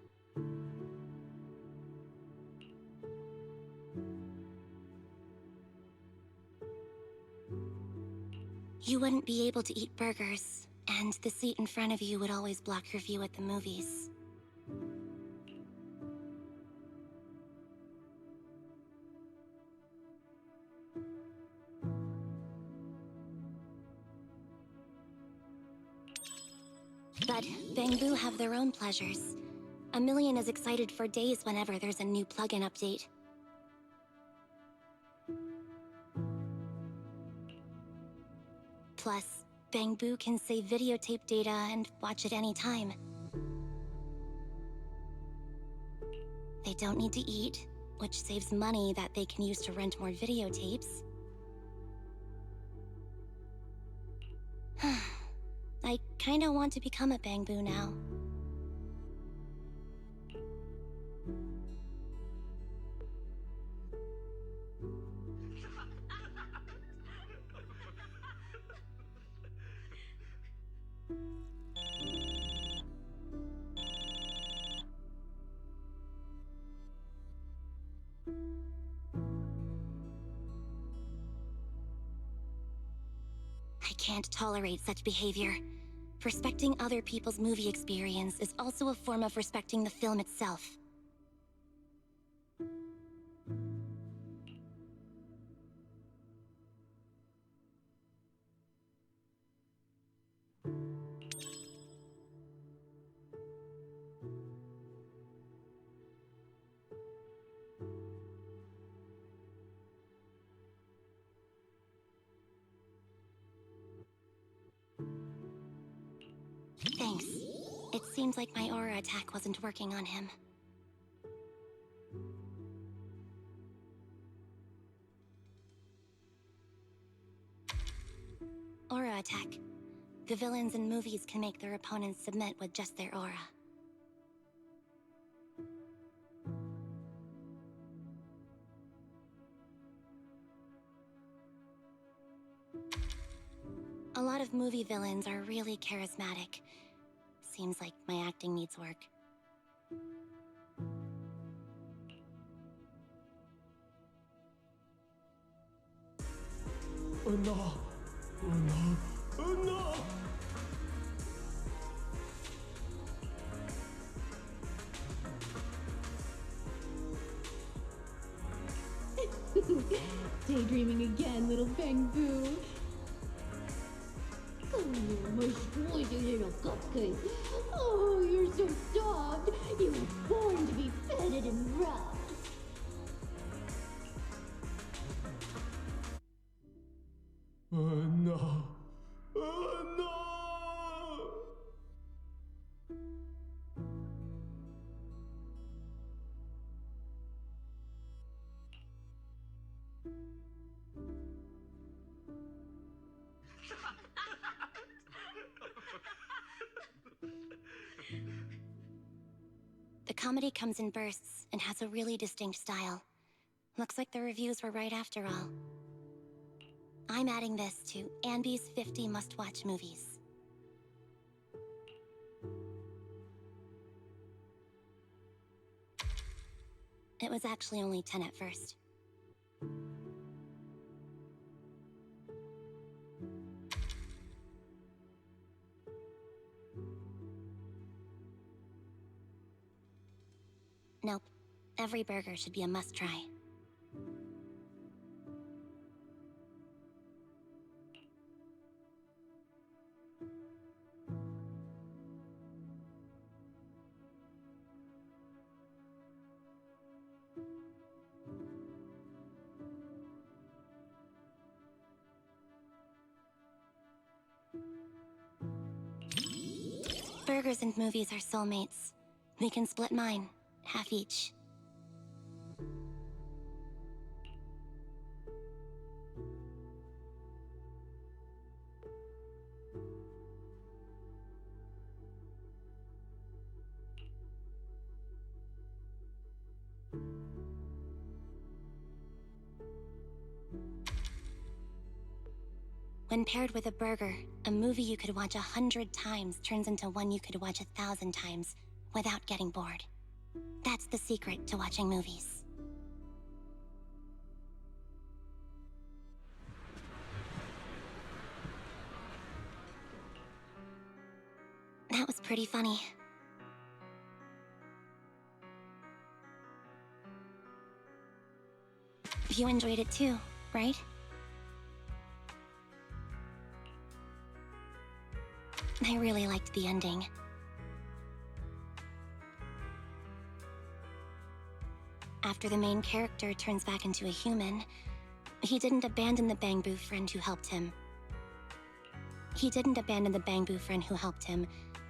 You wouldn't be able to eat burgers, and the seat in front of you would always block your view at the movies. But Bangbu have their own pleasures. A Million is excited for days whenever there's a new plugin update. Plus, Bangbu can save videotape data and watch it anytime. They don't need to eat, which saves money that they can use to rent more videotapes. I kinda want to become a Bangbu now. I can't tolerate such behavior. Respecting other people's movie experience is also a form of respecting the film itself. Thanks. It seems like my aura attack wasn't working on him. Aura attack. The villains in movies can make their opponents submit with just their aura. A lot of movie villains are really charismatic. Seems like my acting needs work. Oh no! Oh no! Oh no! Daydreaming again, little Bangbu. Oh, my squishy little cupcake. Oh, you're so soft. You were born to be petted and rubbed. Oh no! Oh no! The comedy comes in bursts and has a really distinct style. Looks like the reviews were right after all. I'm adding this to Anby's 50 must-watch movies. It was actually only 10 at first. Nope. Every burger should be a must-try. Burgers and movies are soulmates. We can split mine, half each. When paired with a burger, a movie you could watch 100 times turns into one you could watch 1,000 times without getting bored. That's the secret to watching movies. That was pretty funny. You enjoyed it too, right? I really liked the ending. After the main character turns back into a human, he didn't abandon the Bangbu friend who helped him. He didn't abandon the Bangbu friend who helped him,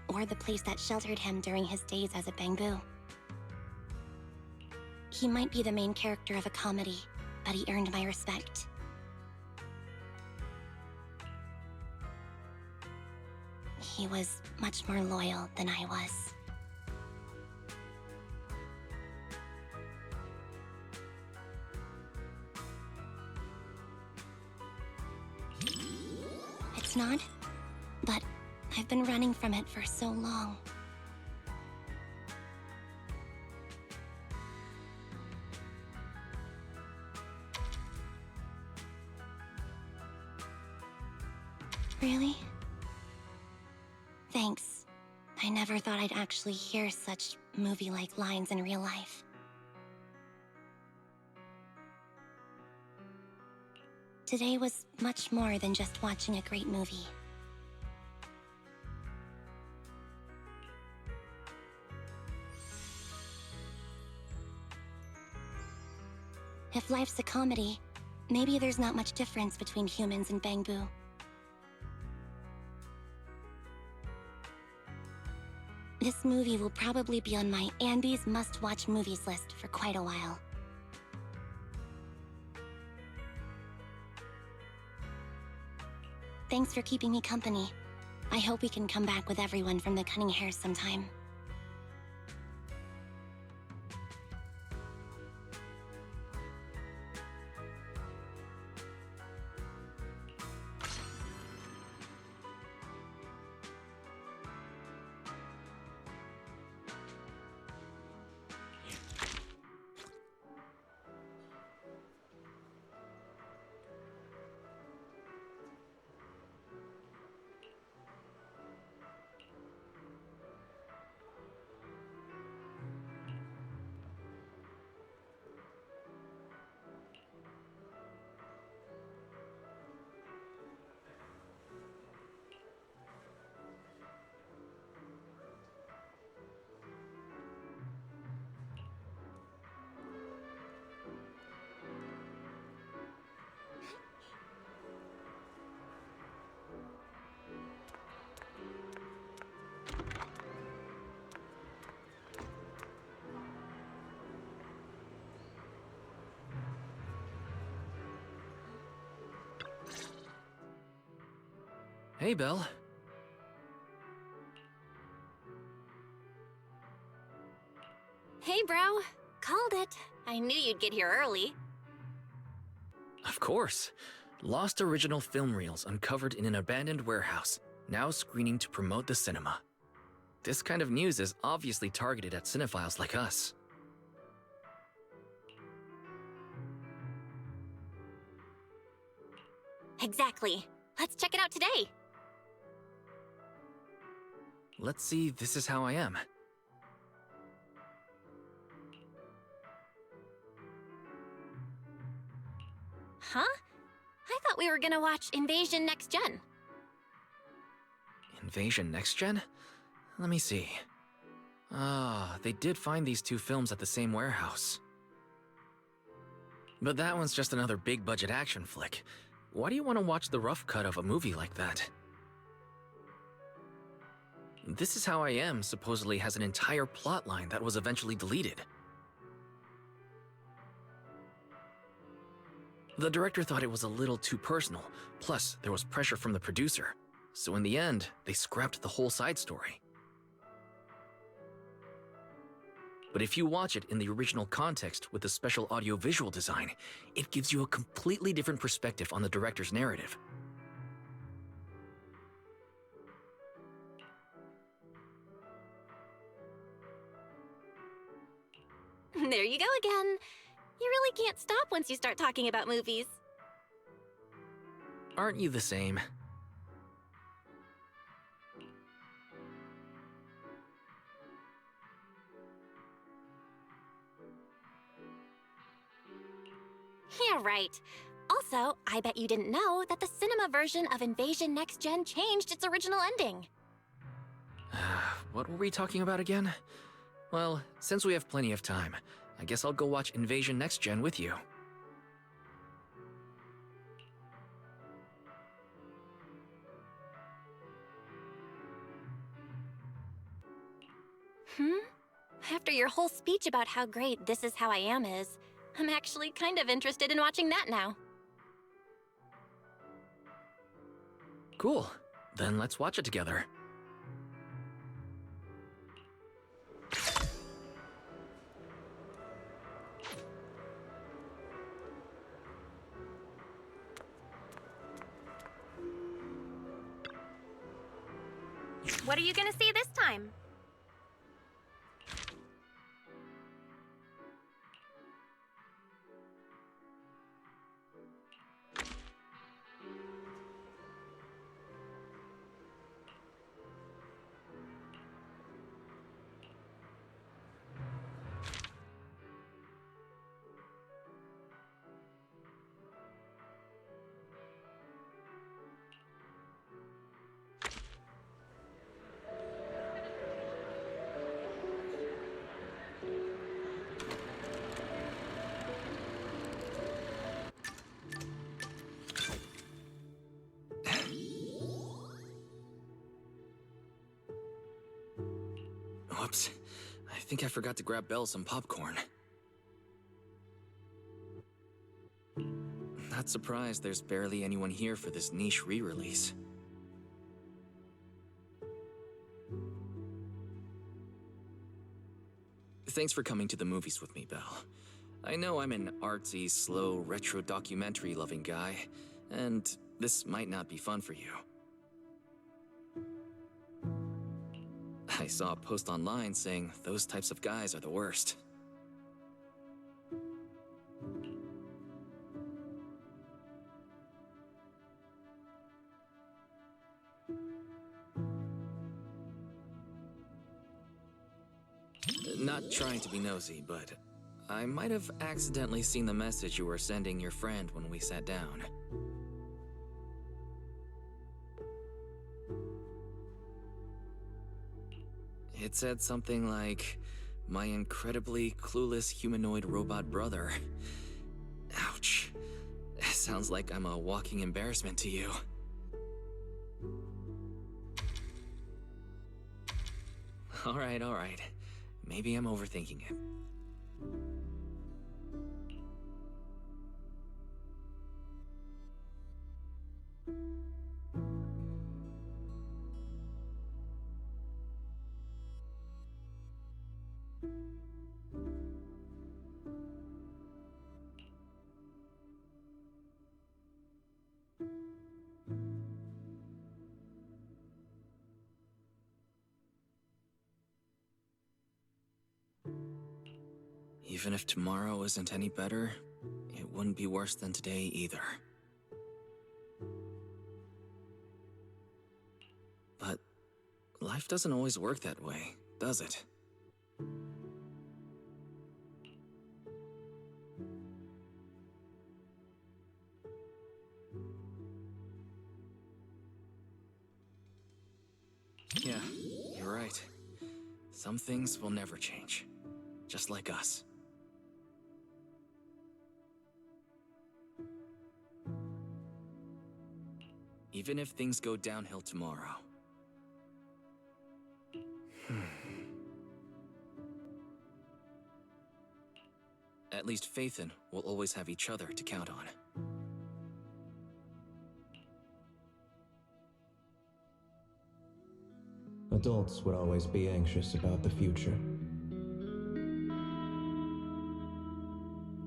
or the place that sheltered him during his days as a Bangbu. He might be the main character of a comedy, but he earned my respect. He was much more loyal than I was. It's not, but I've been running from it for so long. Really? Thanks. I never thought I'd actually hear such movie-like lines in real life. Today was much more than just watching a great movie. If life's a comedy, maybe there's not much difference between humans and Bangbu. This movie will probably be on my Andy's must-watch movies list for quite a while. Thanks for keeping me company. I hope we can come back with everyone from the Cunning Hares sometime. Hey, Belle. Hey, bro. Called it. I knew you'd get here early. Of course. Lost original film reels uncovered in an abandoned warehouse, now screening to promote the cinema. This kind of news is obviously targeted at cinephiles like us. Exactly. Let's check it out today. Let's see, this is how I am. Huh? I thought we were gonna watch Invasion Next Gen. Invasion Next Gen? Let me see. Ah, they did find these two films at the same warehouse. But that one's just another big-budget action flick. Why do you want to watch the rough cut of a movie like that? This Is How I Am supposedly has an entire plotline that was eventually deleted. The director thought it was a little too personal, plus there was pressure from the producer. So in the end, they scrapped the whole side story. But if you watch it in the original context with the special audio-visual design, it gives you a completely different perspective on the director's narrative. There you go again. You really can't stop once you start talking about movies. Aren't you the same? Yeah, right. Also, I bet you didn't know that the cinema version of Invasion Next Gen changed its original ending. What were we talking about again? Well, since we have plenty of time, I guess I'll go watch Invasion Next Gen with you. After your whole speech about how great This Is How I Am is, I'm actually kind of interested in watching that now. Cool. Then let's watch it together. What are you gonna see this time? Whoops. I think I forgot to grab Belle some popcorn. Not surprised there's barely anyone here for this niche re-release. Thanks for coming to the movies with me, Belle. I know I'm an artsy, slow, retro documentary-loving guy, and this might not be fun for you. I saw a post online saying those types of guys are the worst. Not trying to be nosy, but I might have accidentally seen the message you were sending your friend when we sat down. It said something like, "My incredibly clueless humanoid robot brother." Ouch. Sounds like I'm a walking embarrassment to you. Alright. Maybe I'm overthinking it. Even if tomorrow isn't any better, it wouldn't be worse than today either. But life doesn't always work that way, does it? Yeah, you're right. Some things will never change, just like us. Even if things go downhill tomorrow. At least Faithin will always have each other to count on. Adults would always be anxious about the future.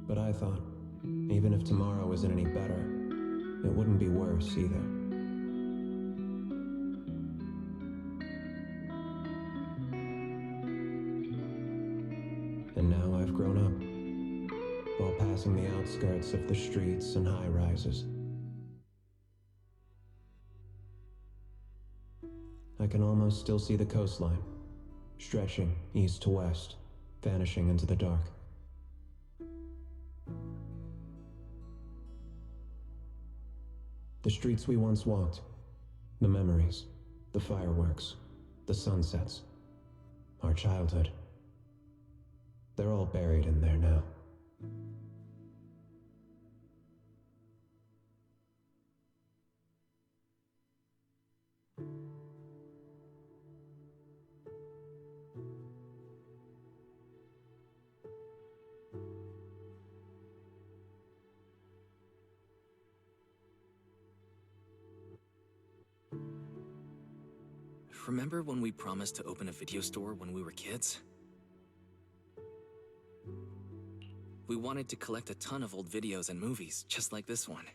But I thought, even if tomorrow isn't any better, it wouldn't be worse either. And now I've grown up, while passing the outskirts of the streets and high-rises. I can almost still see the coastline, stretching east to west, vanishing into the dark. The streets we once walked, the memories, the fireworks, the sunsets, our childhood. They're all buried in there now. Remember when we promised to open a video store when we were kids? We wanted to collect a ton of old videos and movies, just like this one.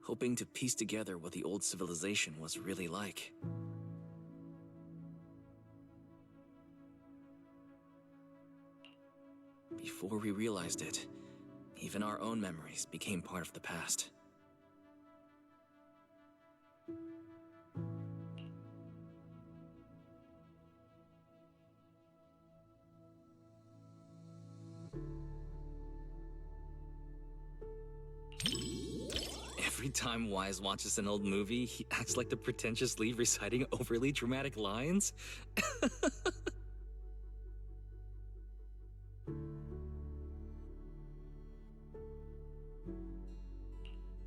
Hoping to piece together what the old civilization was really like. Before we realized it, even our own memories became part of the past. Every time Wise watches an old movie, he acts like the pretentious lead reciting overly dramatic lines.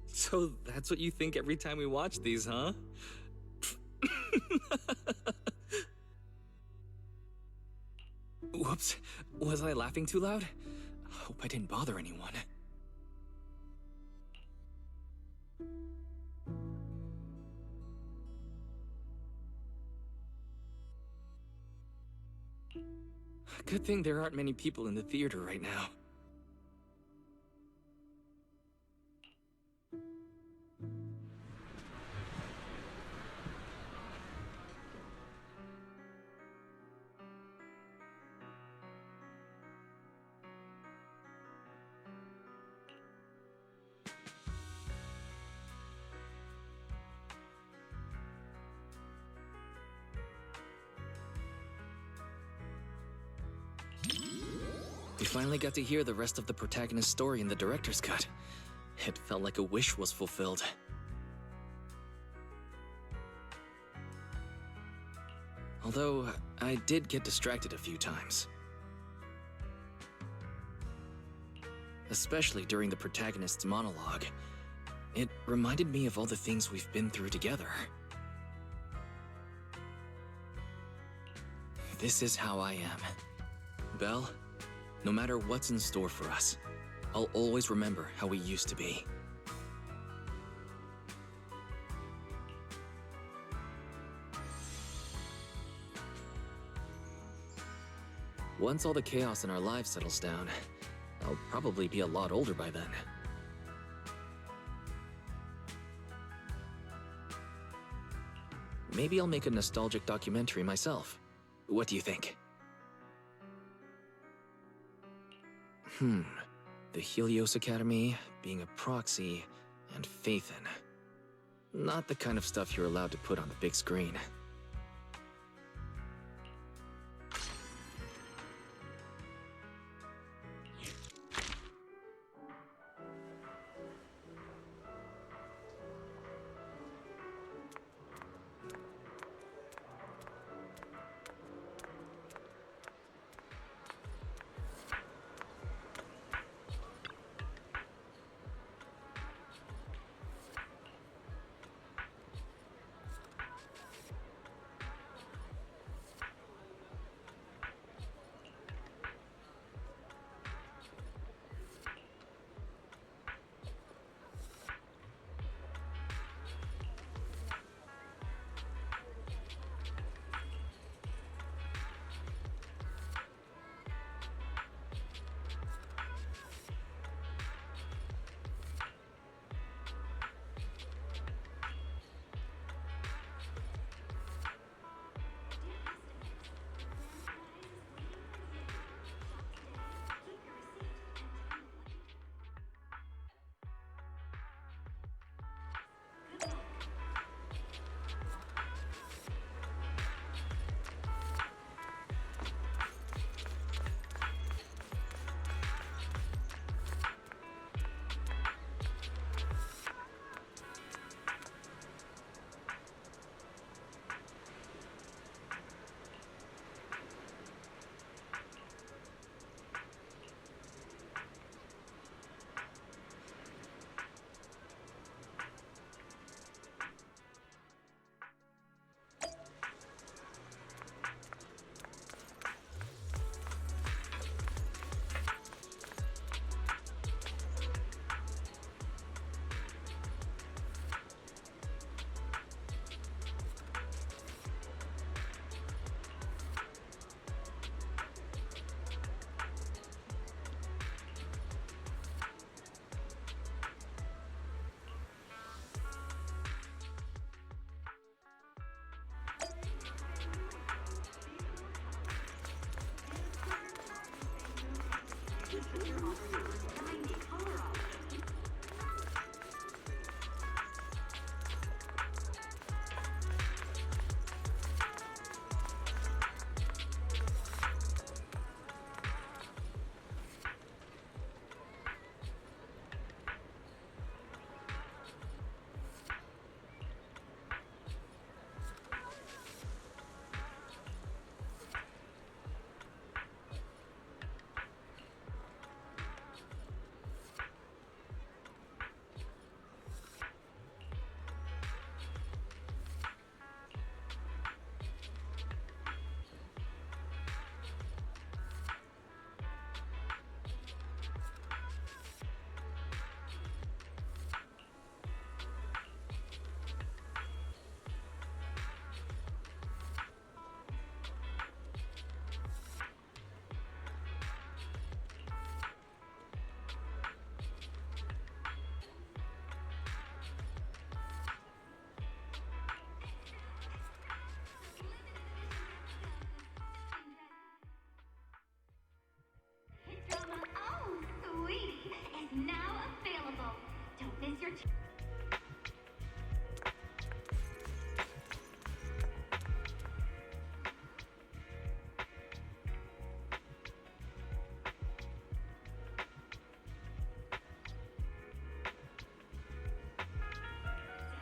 So that's what you think every time we watch these, huh? Whoops, was I laughing too loud? Hope I didn't bother anyone. Good thing there aren't many people in the theater right now. We finally got to hear the rest of the protagonist's story in the director's cut. It felt like a wish was fulfilled. Although, I did get distracted a few times. Especially during the protagonist's monologue. It reminded me of all the things we've been through together. This is how I am. Belle, no matter what's in store for us, I'll always remember how we used to be. Once all the chaos in our lives settles down, I'll probably be a lot older by then. Maybe I'll make a nostalgic documentary myself. What do you think? The Helios Academy, being a proxy, and Faithin. Not the kind of stuff you're allowed to put on the big screen.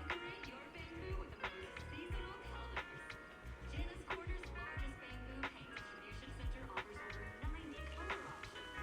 Decorate your bamboo with the most seasonal colors. Jana's Corner's largest bamboo paint distribution center offers over 90 color options.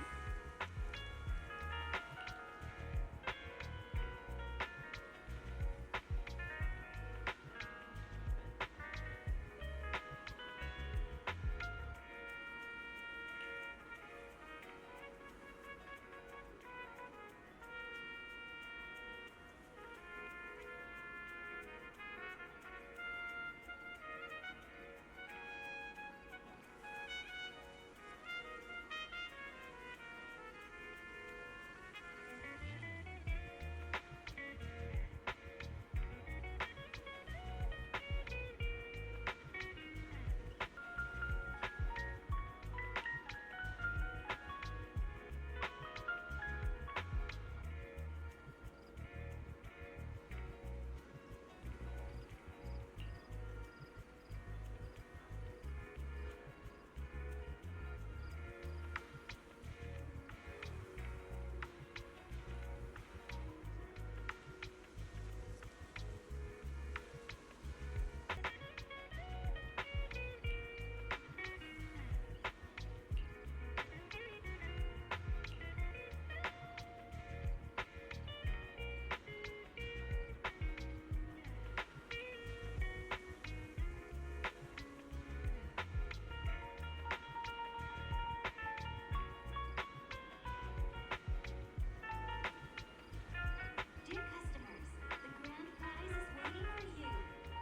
Dear customers, the grand prize is waiting for you.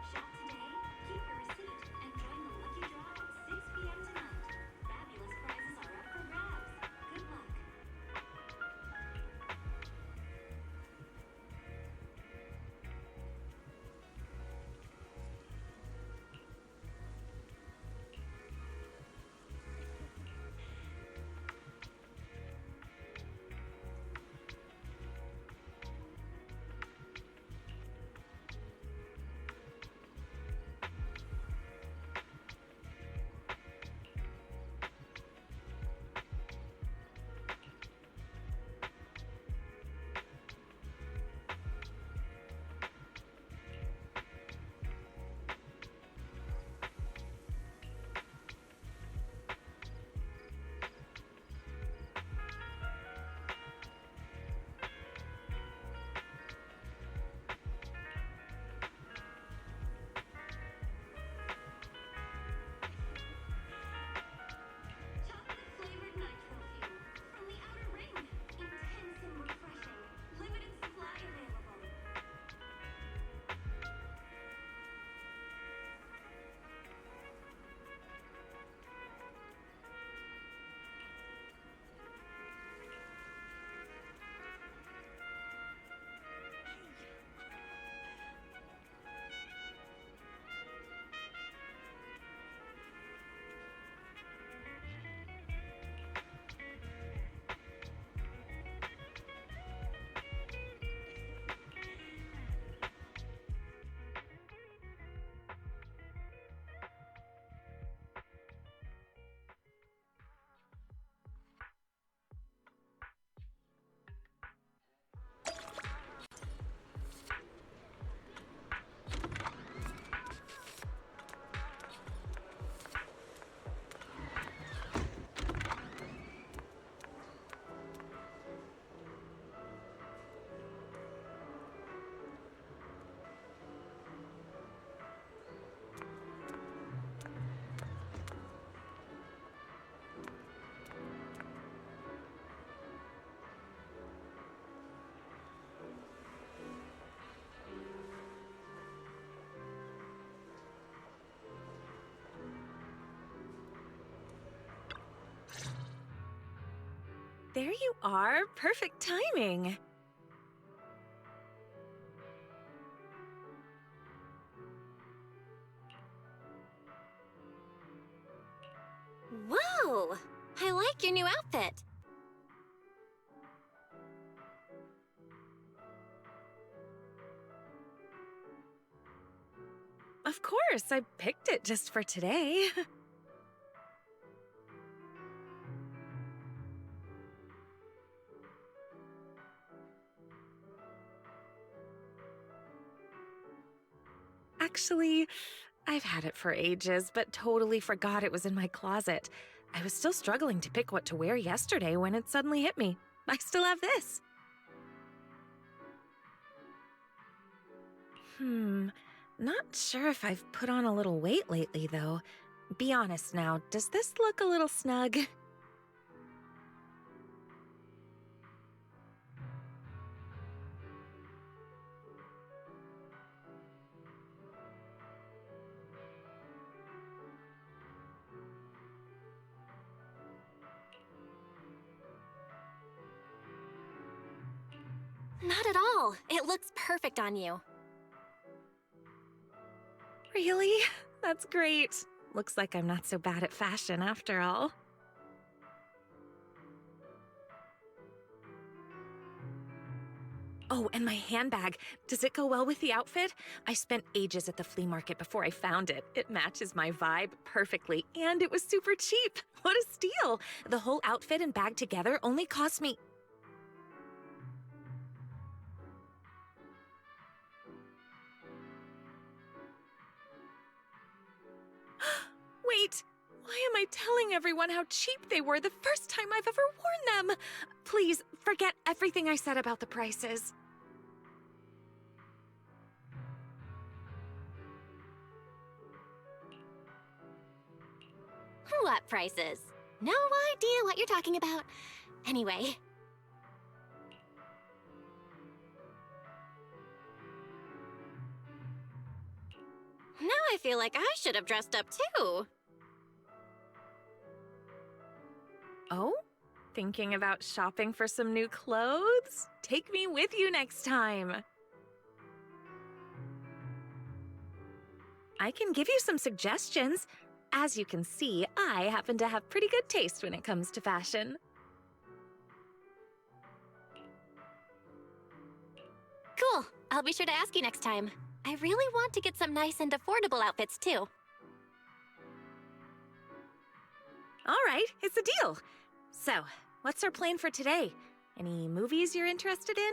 Shop today, keep your receipt, and join the lucky draw at 6 p.m. tonight. Fabulous prizes are up for grabs. Good luck. Chocolate flavored nitro fuel from the Outer Ring. Intense and refreshing. Limited supply available. There you are. Perfect timing. Whoa! I like your new outfit. Of course, I picked it just for today. Actually, I've had it for ages, but totally forgot it was in my closet. I was still struggling to pick what to wear yesterday when it suddenly hit me. I still have this. Not sure if I've put on a little weight lately, though. Be honest now, does this look a little snug? Not at all. It looks perfect on you. Really? That's great. Looks like I'm not so bad at fashion after all. Oh, and my handbag. Does it go well with the outfit? I spent ages at the flea market before I found it. It matches my vibe perfectly, and it was super cheap. What a steal! The whole outfit and bag together only cost me... Wait! Why am I telling everyone how cheap they were the first time I've ever worn them? Please, forget everything I said about the prices. What prices? No idea what you're talking about. Anyway. Now I feel like I should have dressed up too. Oh? Thinking about shopping for some new clothes? Take me with you next time. I can give you some suggestions. As you can see, I happen to have pretty good taste when it comes to fashion. Cool. I'll be sure to ask you next time. I really want to get some nice and affordable outfits too. All right, it's a deal. So, what's our plan for today? Any movies you're interested in?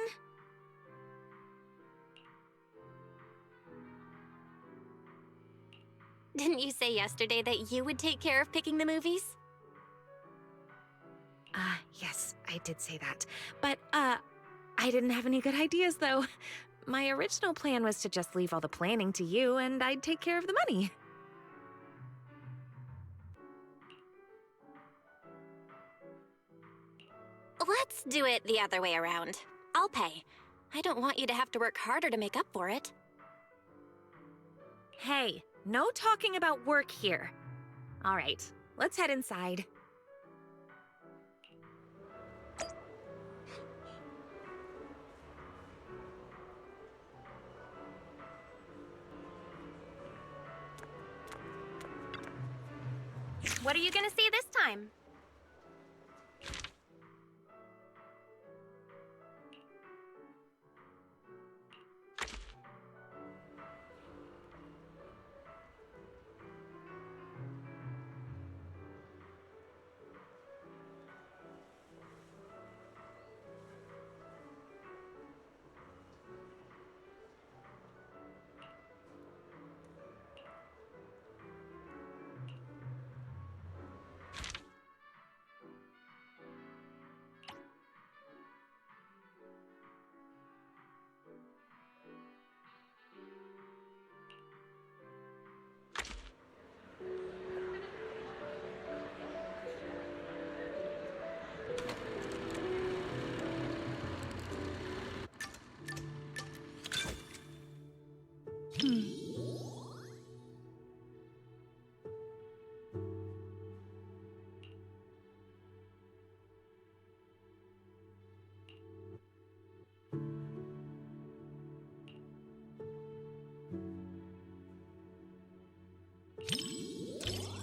Didn't you say yesterday that you would take care of picking the movies? Yes, I did say that. But, I didn't have any good ideas, though. My original plan was to just leave all the planning to you, and I'd take care of the money. Let's do it the other way around. I'll pay. I don't want you to have to work harder to make up for it. Hey, no talking about work here. All right, let's head inside. What are you gonna see this time?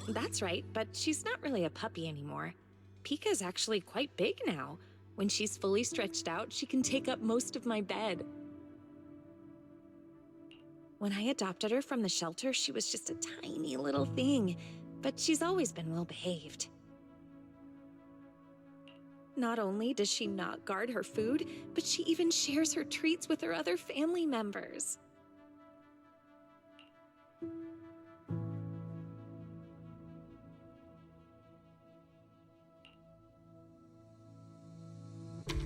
That's right, but she's not really a puppy anymore. Pika's actually quite big now. When she's fully stretched out, she can take up most of my bed. When I adopted her from the shelter, she was just a tiny little thing, but she's always been well behaved. Not only does she not guard her food, but she even shares her treats with her other family members.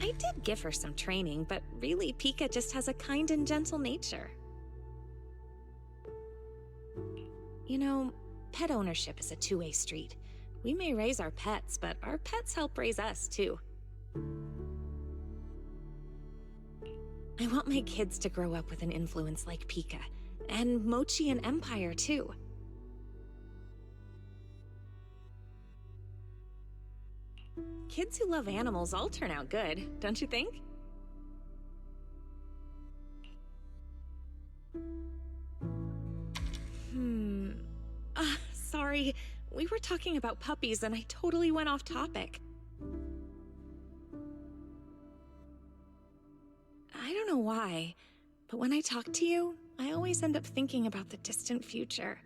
I did give her some training, but really, Pika just has a kind and gentle nature. You know, pet ownership is a two-way street. We may raise our pets, but our pets help raise us, too. I want my kids to grow up with an influence like Pika, and Mochi and Empire, too. Kids who love animals all turn out good, don't you think? Sorry. We were talking about puppies and I totally went off topic. I don't know why, but when I talk to you, I always end up thinking about the distant future.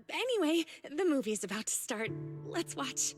Anyway, the movie's about to start. Let's watch.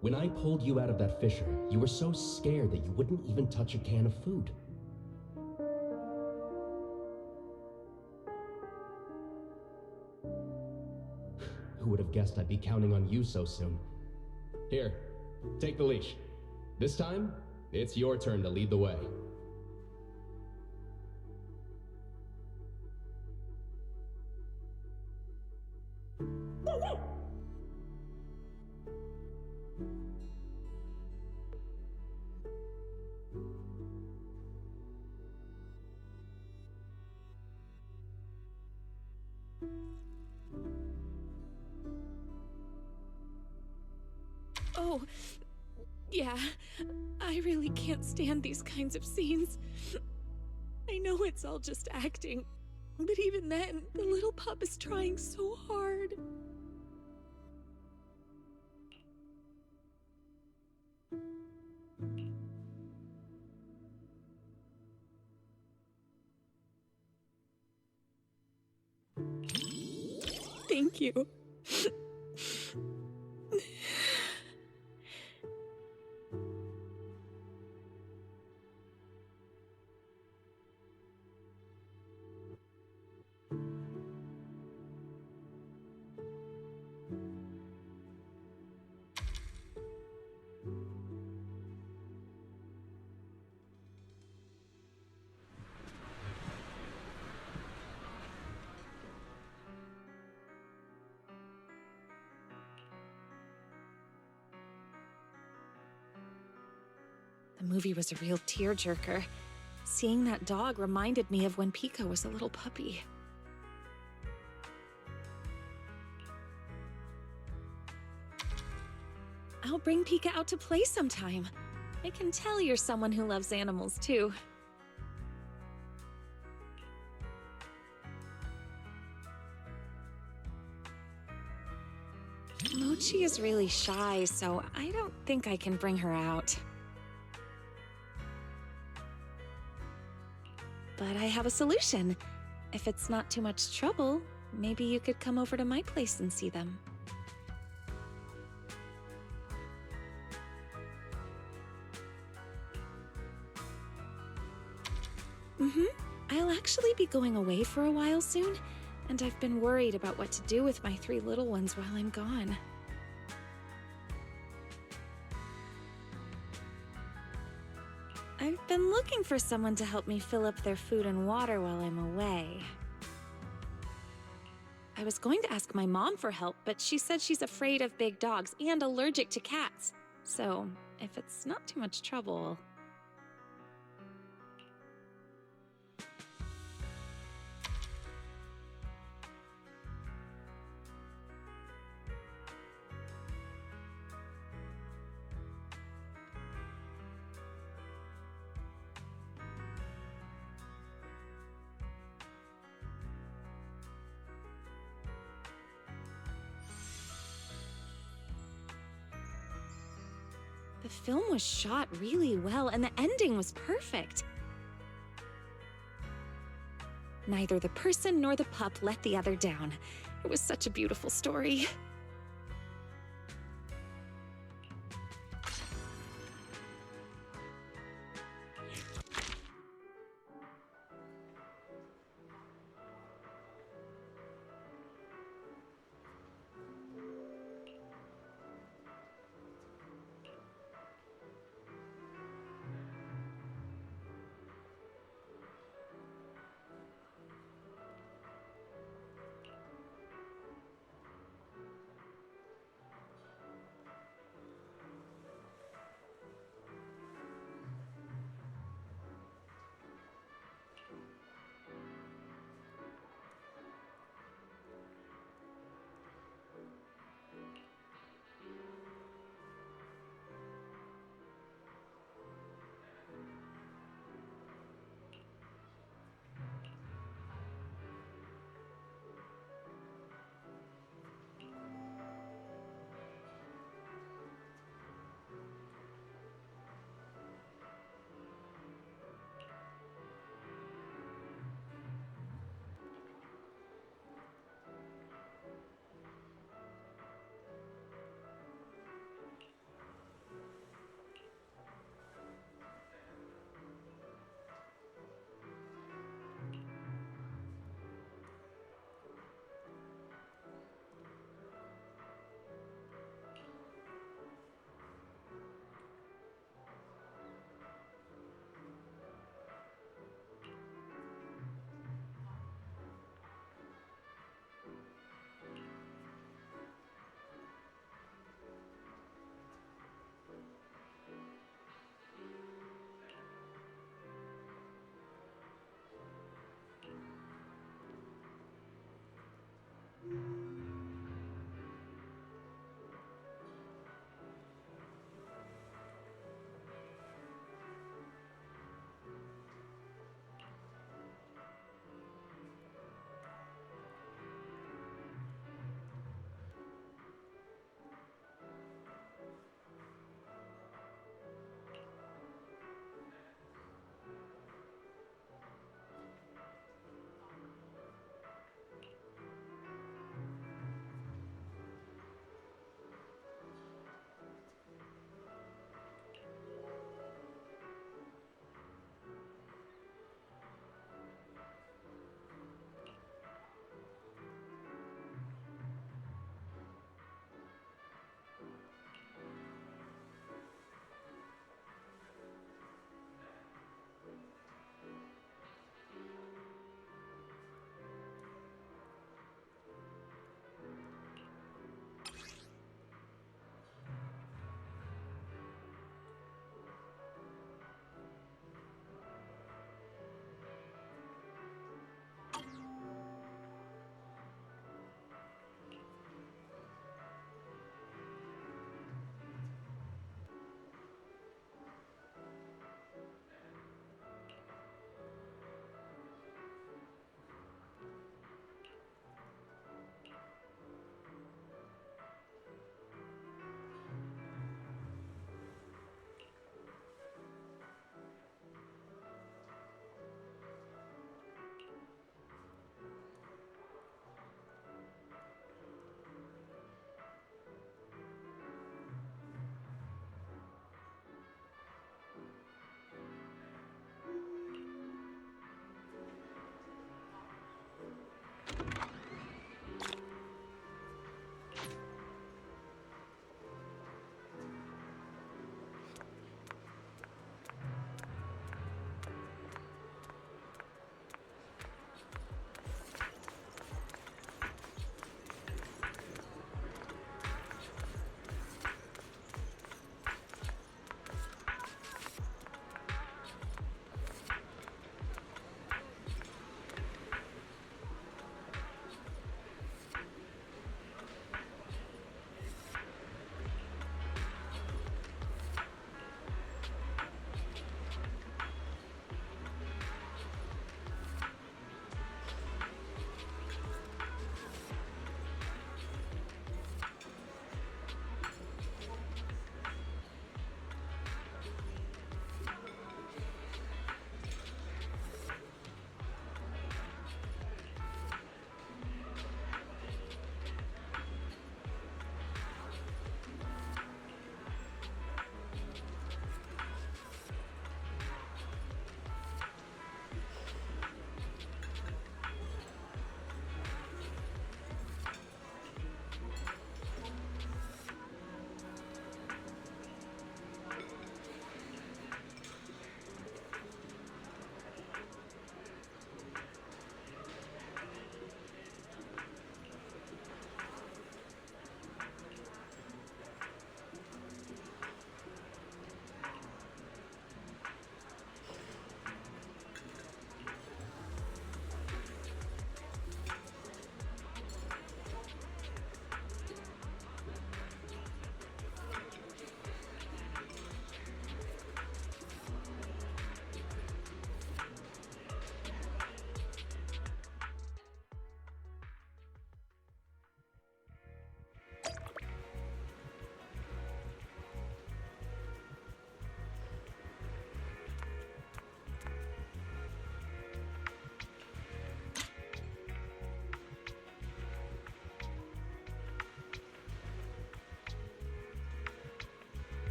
When I pulled you out of that fissure, you were so scared that you wouldn't even touch a can of food. Who would have guessed I'd be counting on you so soon? Here, take the leash. This time, it's your turn to lead the way. Oh, yeah. I really can't stand these kinds of scenes. I know it's all just acting, but even then, the little pup is trying so hard. Thank you. The movie was a real tearjerker. Seeing that dog reminded me of when Pika was a little puppy. I'll bring Pika out to play sometime. I can tell you're someone who loves animals, too. Mochi is really shy, so I don't think I can bring her out. But I have a solution. If it's not too much trouble, maybe you could come over to my place and see them. I'll actually be going away for a while soon, and I've been worried about what to do with my 3 little ones while I'm gone. I've been looking for someone to help me fill up their food and water while I'm away. I was going to ask my mom for help, but she said she's afraid of big dogs and allergic to cats. So, if it's not too much trouble... The film was shot really well, and the ending was perfect. Neither the person nor the pup let the other down. It was such a beautiful story.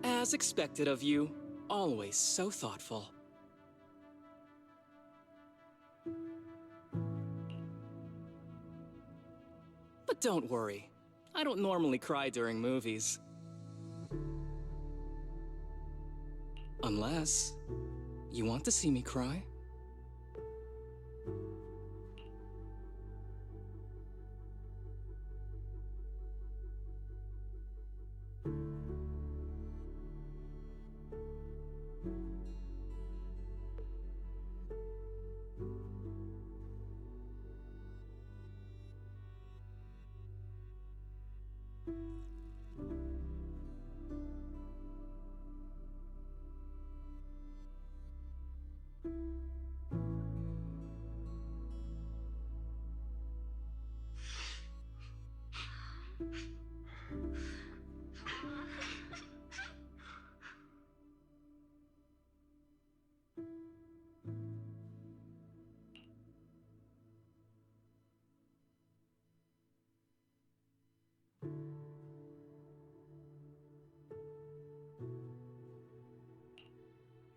As expected of you, always so thoughtful. But don't worry, I don't normally cry during movies. Unless you want to see me cry?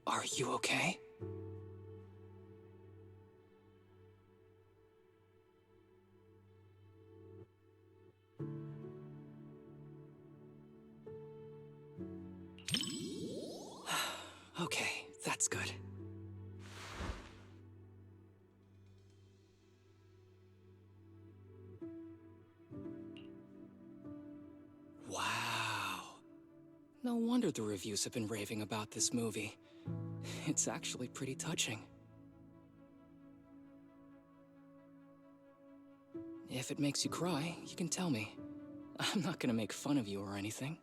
Are you okay? Okay, that's good. Wow. No wonder the reviews have been raving about this movie. It's actually pretty touching. If it makes you cry, you can tell me. I'm not gonna make fun of you or anything.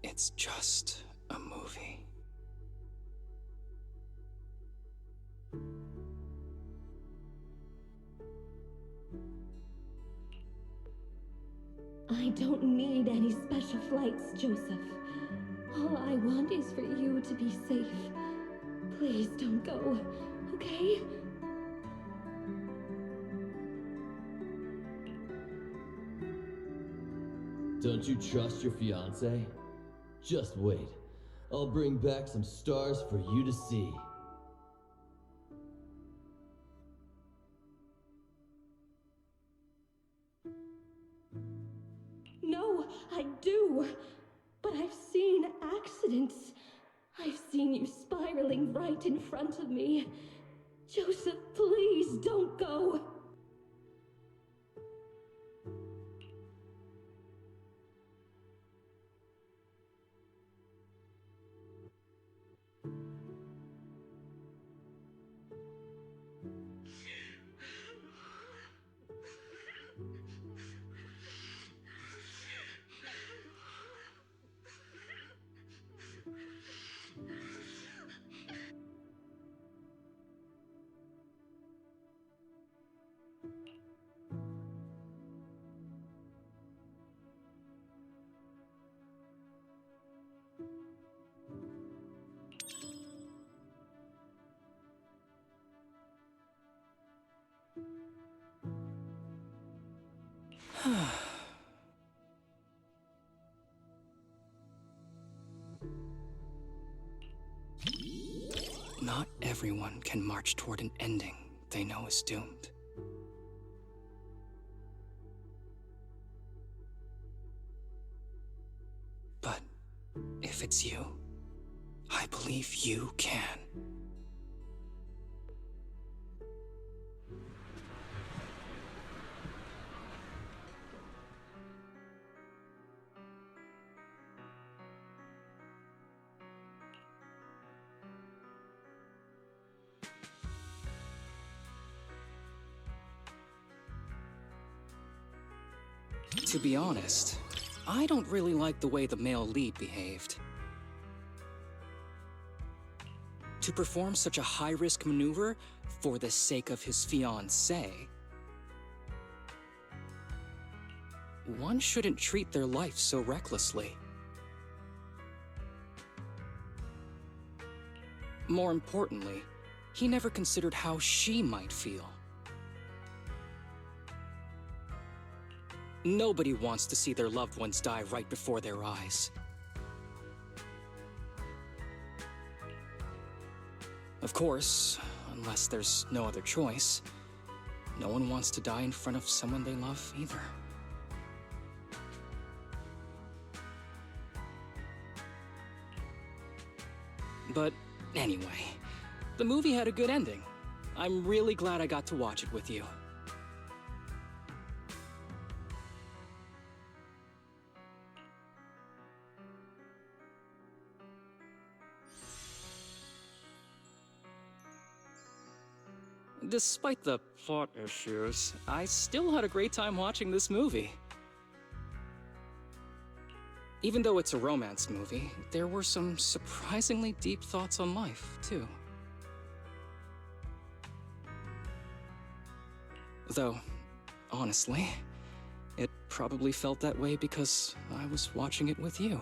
It's just a movie. I don't need any special flights, Joseph. All I want is for you to be safe. Please don't go, okay? Don't you trust your fiancé? Just wait. I'll bring back some stars for you to see. No, I do. But I've seen accidents. I've seen you spiraling right in front of me. Joseph, please don't go. Not everyone can march toward an ending they know is doomed. But if it's you, I believe you can. To be honest, I don't really like the way the male lead behaved. To perform such a high-risk maneuver for the sake of his fiancée, one shouldn't treat their life so recklessly. More importantly, he never considered how she might feel. Nobody wants to see their loved ones die right before their eyes. Of course, unless there's no other choice, no one wants to die in front of someone they love either. But anyway, the movie had a good ending. I'm really glad I got to watch it with you. Despite the plot issues, I still had a great time watching this movie. Even though it's a romance movie, there were some surprisingly deep thoughts on life, too. Though, honestly, it probably felt that way because I was watching it with you.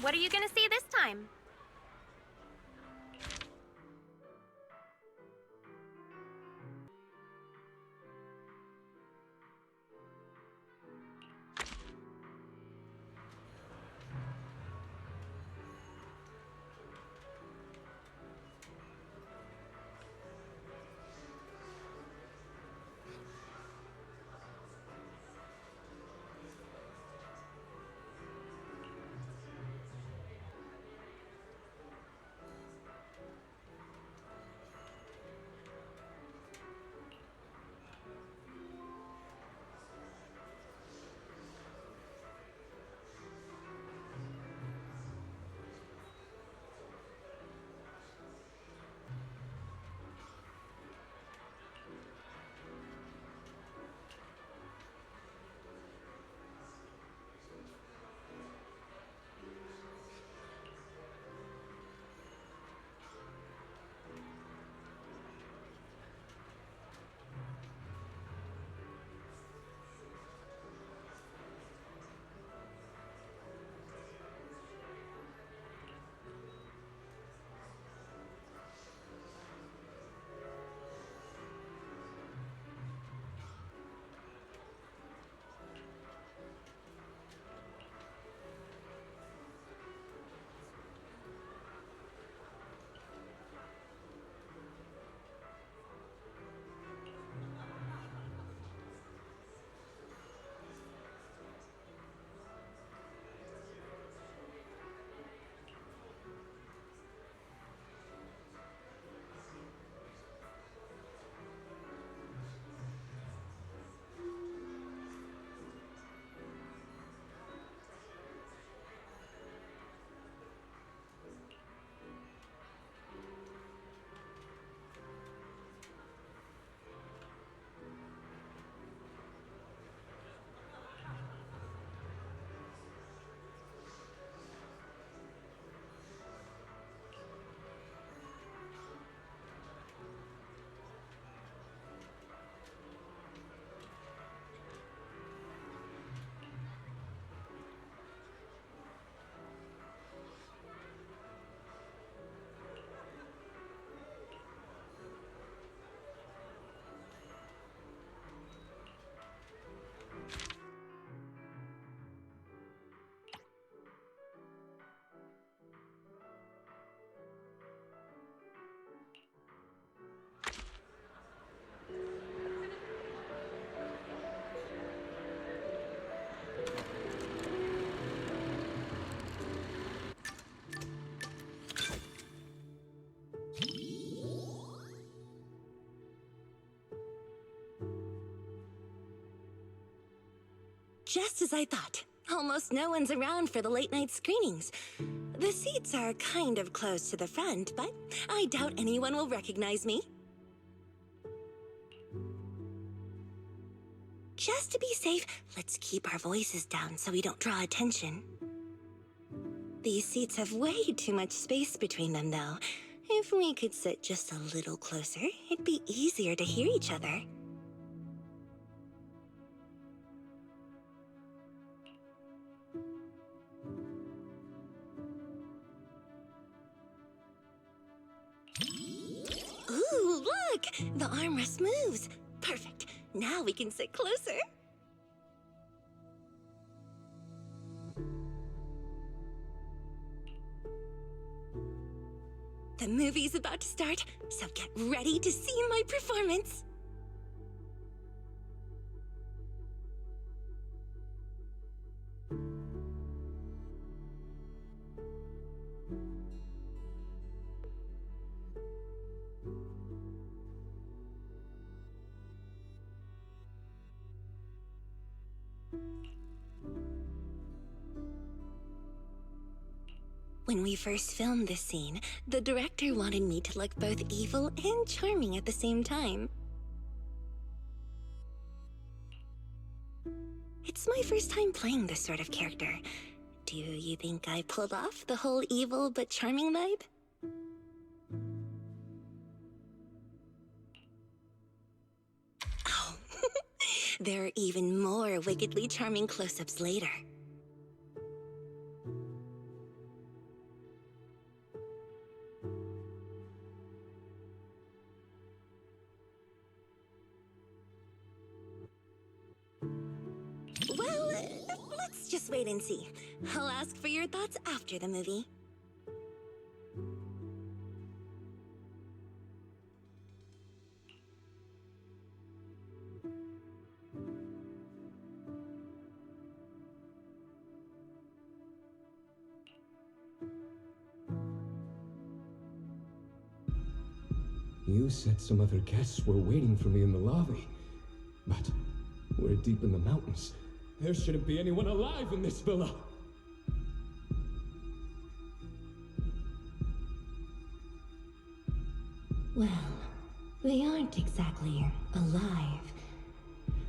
What are you gonna see this time? Just as I thought. Almost no one's around for the late-night screenings. The seats are kind of close to the front, but I doubt anyone will recognize me. Just to be safe, let's keep our voices down so we don't draw attention. These seats have way too much space between them, though. If we could sit just a little closer, it'd be easier to hear each other. Ooh, look! The armrest moves. Perfect. Now we can sit closer. The movie's about to start, so get ready to see my performance. When we first filmed this scene, the director wanted me to look both evil and charming at the same time. It's my first time playing this sort of character. Do you think I pulled off the whole evil but charming vibe? Oh, there are even more wickedly charming close-ups later. just wait and see. I'll ask for your thoughts after the movie. You said some other guests were waiting for me in the lobby. But we're deep in the mountains. There shouldn't be anyone alive in this villa. Well, they aren't exactly alive.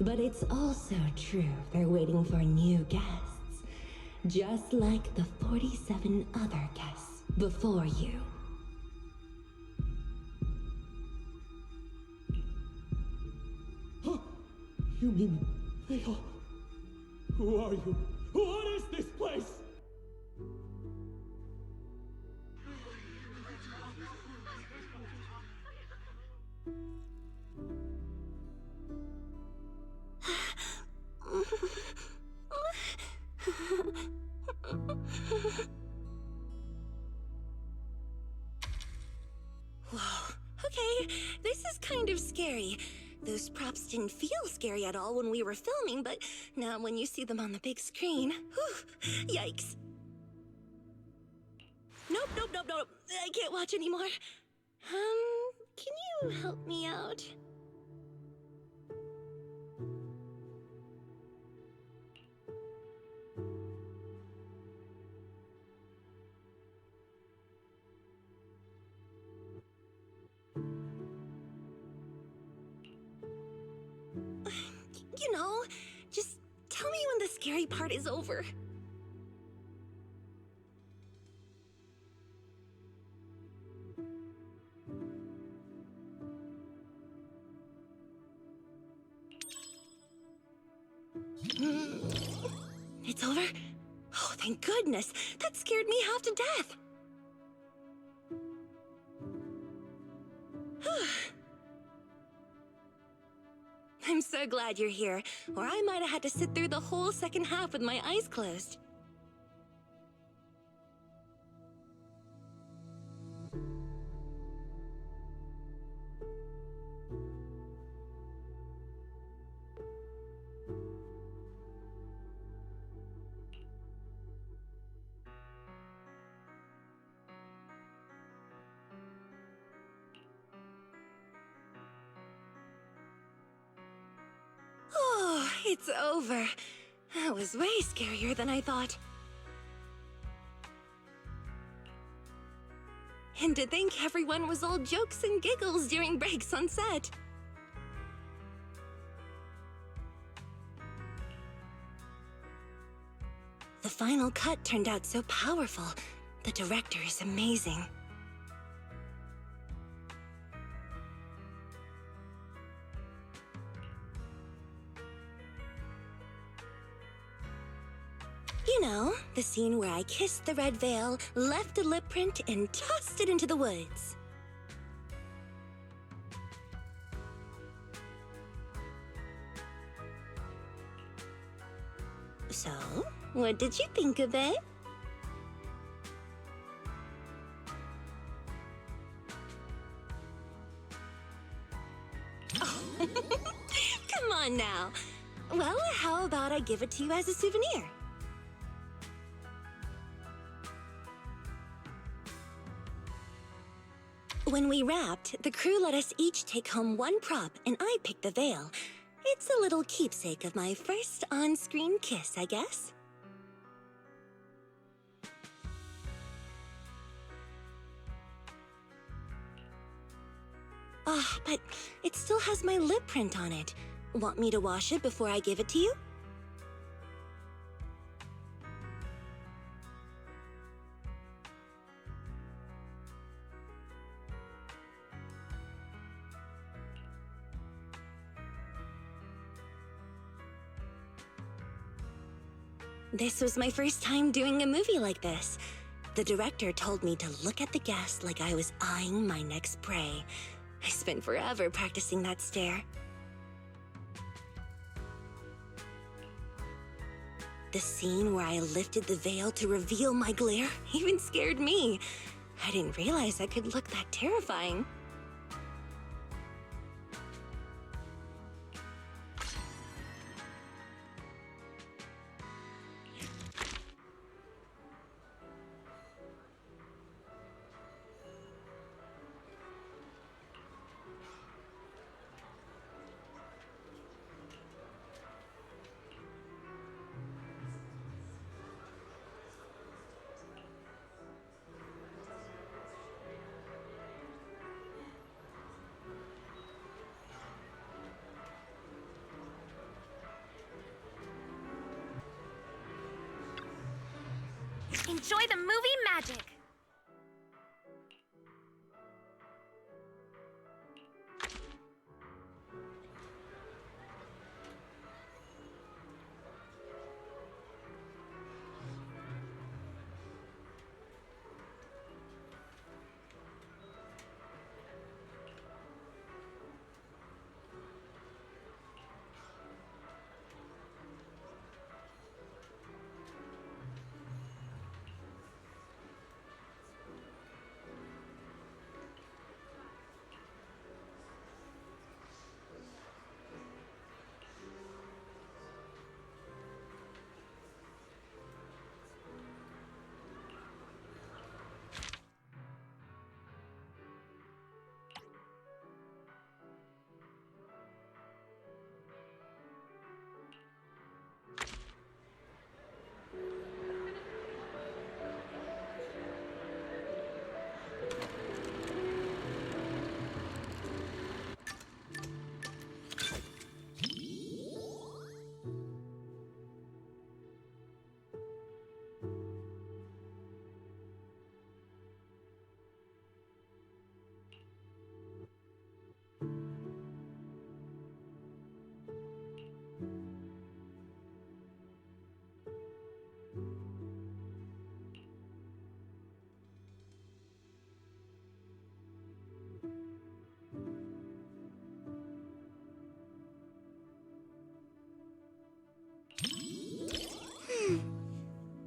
But it's also true they're waiting for new guests. Just like the 47 other guests before you. You mean they all... Who are you? What is this place? Whoa, okay, this is kind of scary. Those props didn't feel scary at all when we were filming, but now when you see them on the big screen, whew, yikes. Nope. I can't watch anymore. Can you help me out? You know, just tell me when the scary part is over. It's over? Oh, thank goodness. That scared me half to death. I'm so glad you're here, or I might have had to sit through the whole second half with my eyes closed. Oh, it's over. That was way scarier than I thought. And to think everyone was all jokes and giggles during breaks on set. The final cut turned out so powerful. The director is amazing. You know, the scene where I kissed the red veil, left a lip print, and tossed it into the woods. So, what did you think of it? Oh. Come on now. Well, how about I give it to you as a souvenir? When we wrapped, the crew let us each take home one prop, and I picked the veil. It's a little keepsake of my first on-screen kiss, I guess. Ah, but it still has my lip print on it. Want me to wash it before I give it to you? This was my first time doing a movie like this. The director told me to look at the guest like I was eyeing my next prey. I spent forever practicing that stare. The scene where I lifted the veil to reveal my glare even scared me. I didn't realize I could look that terrifying. Enjoy the movie magic!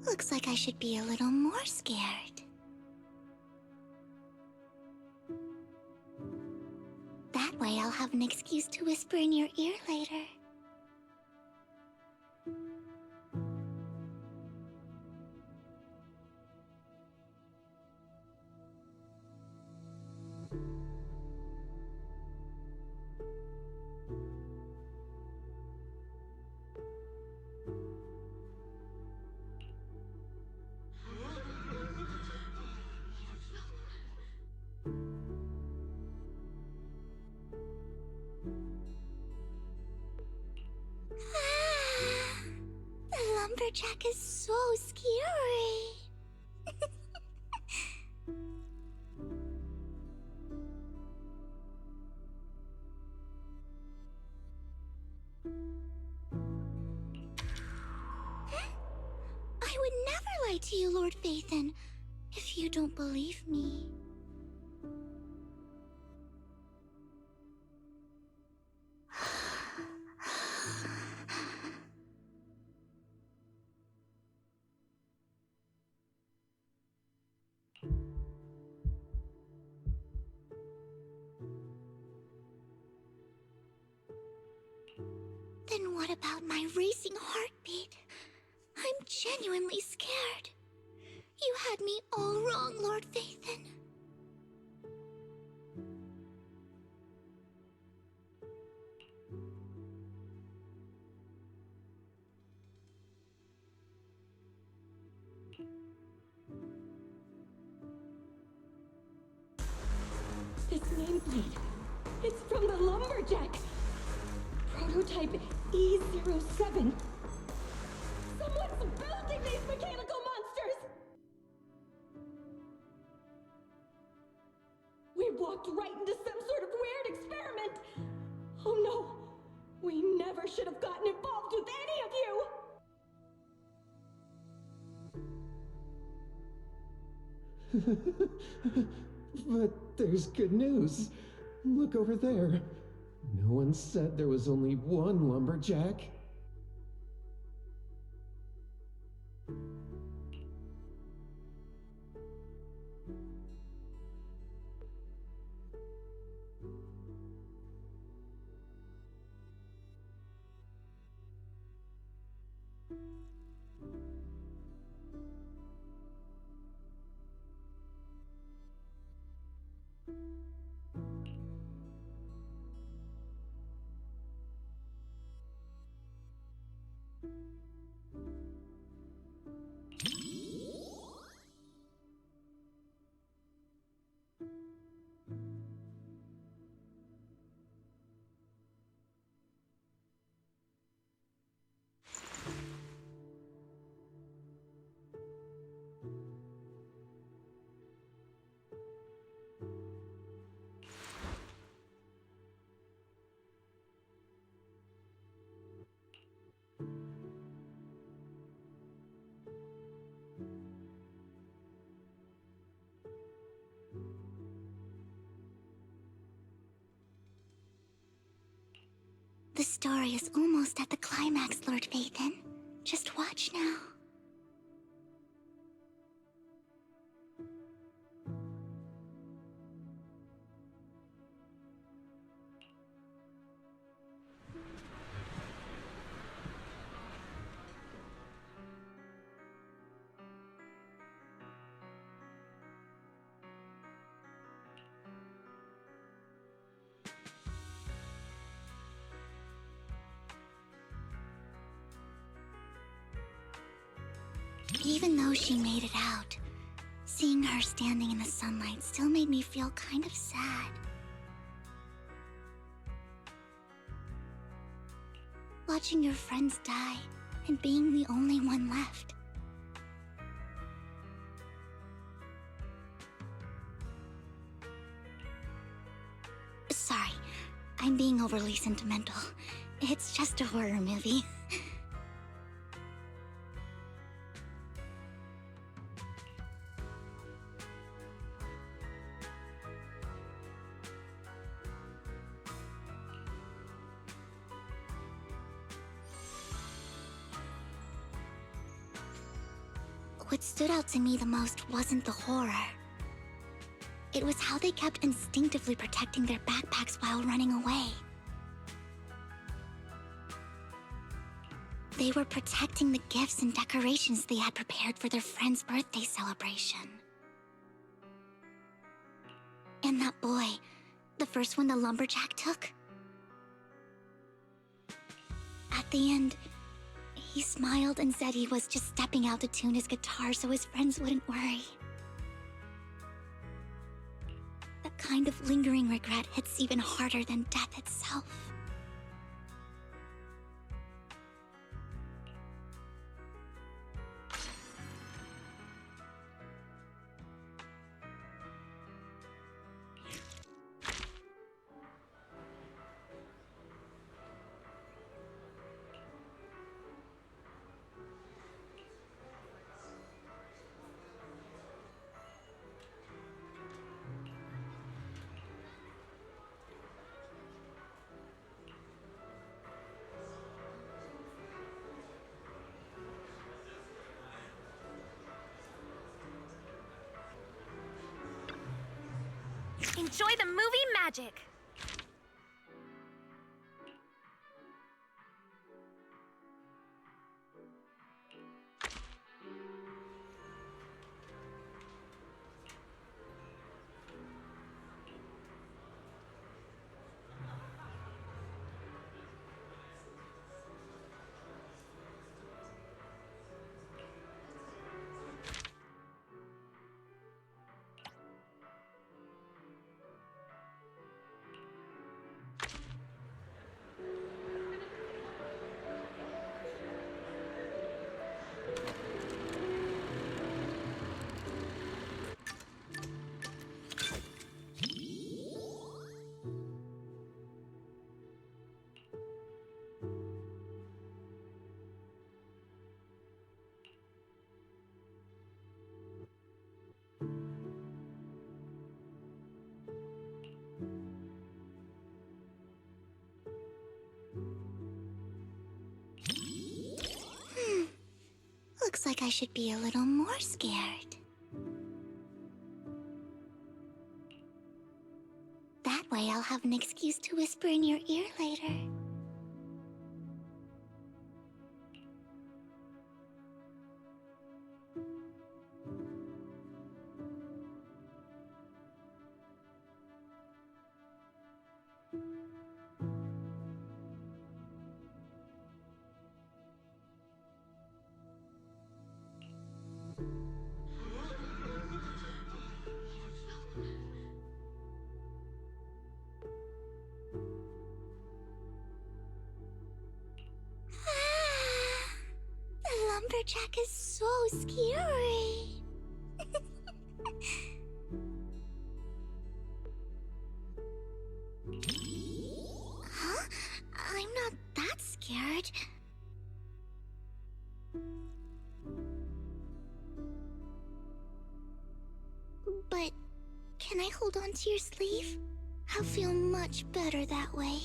Looks like I should be a little more scared. That way I'll have an excuse to whisper in your ear later. The lumberjack is so scary. I would never lie to you, Lord Phaethon, if you don't believe me. Then what about my racing heartbeat? I'm genuinely scared. You had me all wrong, Lord Phaethon. This nameplate, it's from the lumberjack. Prototype E07. Someone's building these mechanical monsters! We walked right into some sort of weird experiment! Oh no! We never should have gotten involved with any of you! But there's good news. Look over there. No one said there was only one lumberjack. The story is almost at the climax, Lord Phaethon. Just watch now. Even though she made it out, seeing her standing in the sunlight still made me feel kind of sad. Watching your friends die and being the only one left. Sorry, I'm being overly sentimental. It's just a horror movie. What stood out to me the most wasn't the horror. It was how they kept instinctively protecting their backpacks while running away. They were protecting the gifts and decorations they had prepared for their friend's birthday celebration. And that boy, the first one the lumberjack took. At the end, he smiled and said he was just stepping out to tune his guitar so his friends wouldn't worry. That kind of lingering regret hits even harder than death itself. Enjoy the movie magic! Looks like I should be a little more scared. That way I'll have an excuse to whisper in your ear later. The lumberjack is so scary. Huh? I'm not that scared. But can I hold on to your sleeve? I'll feel much better that way.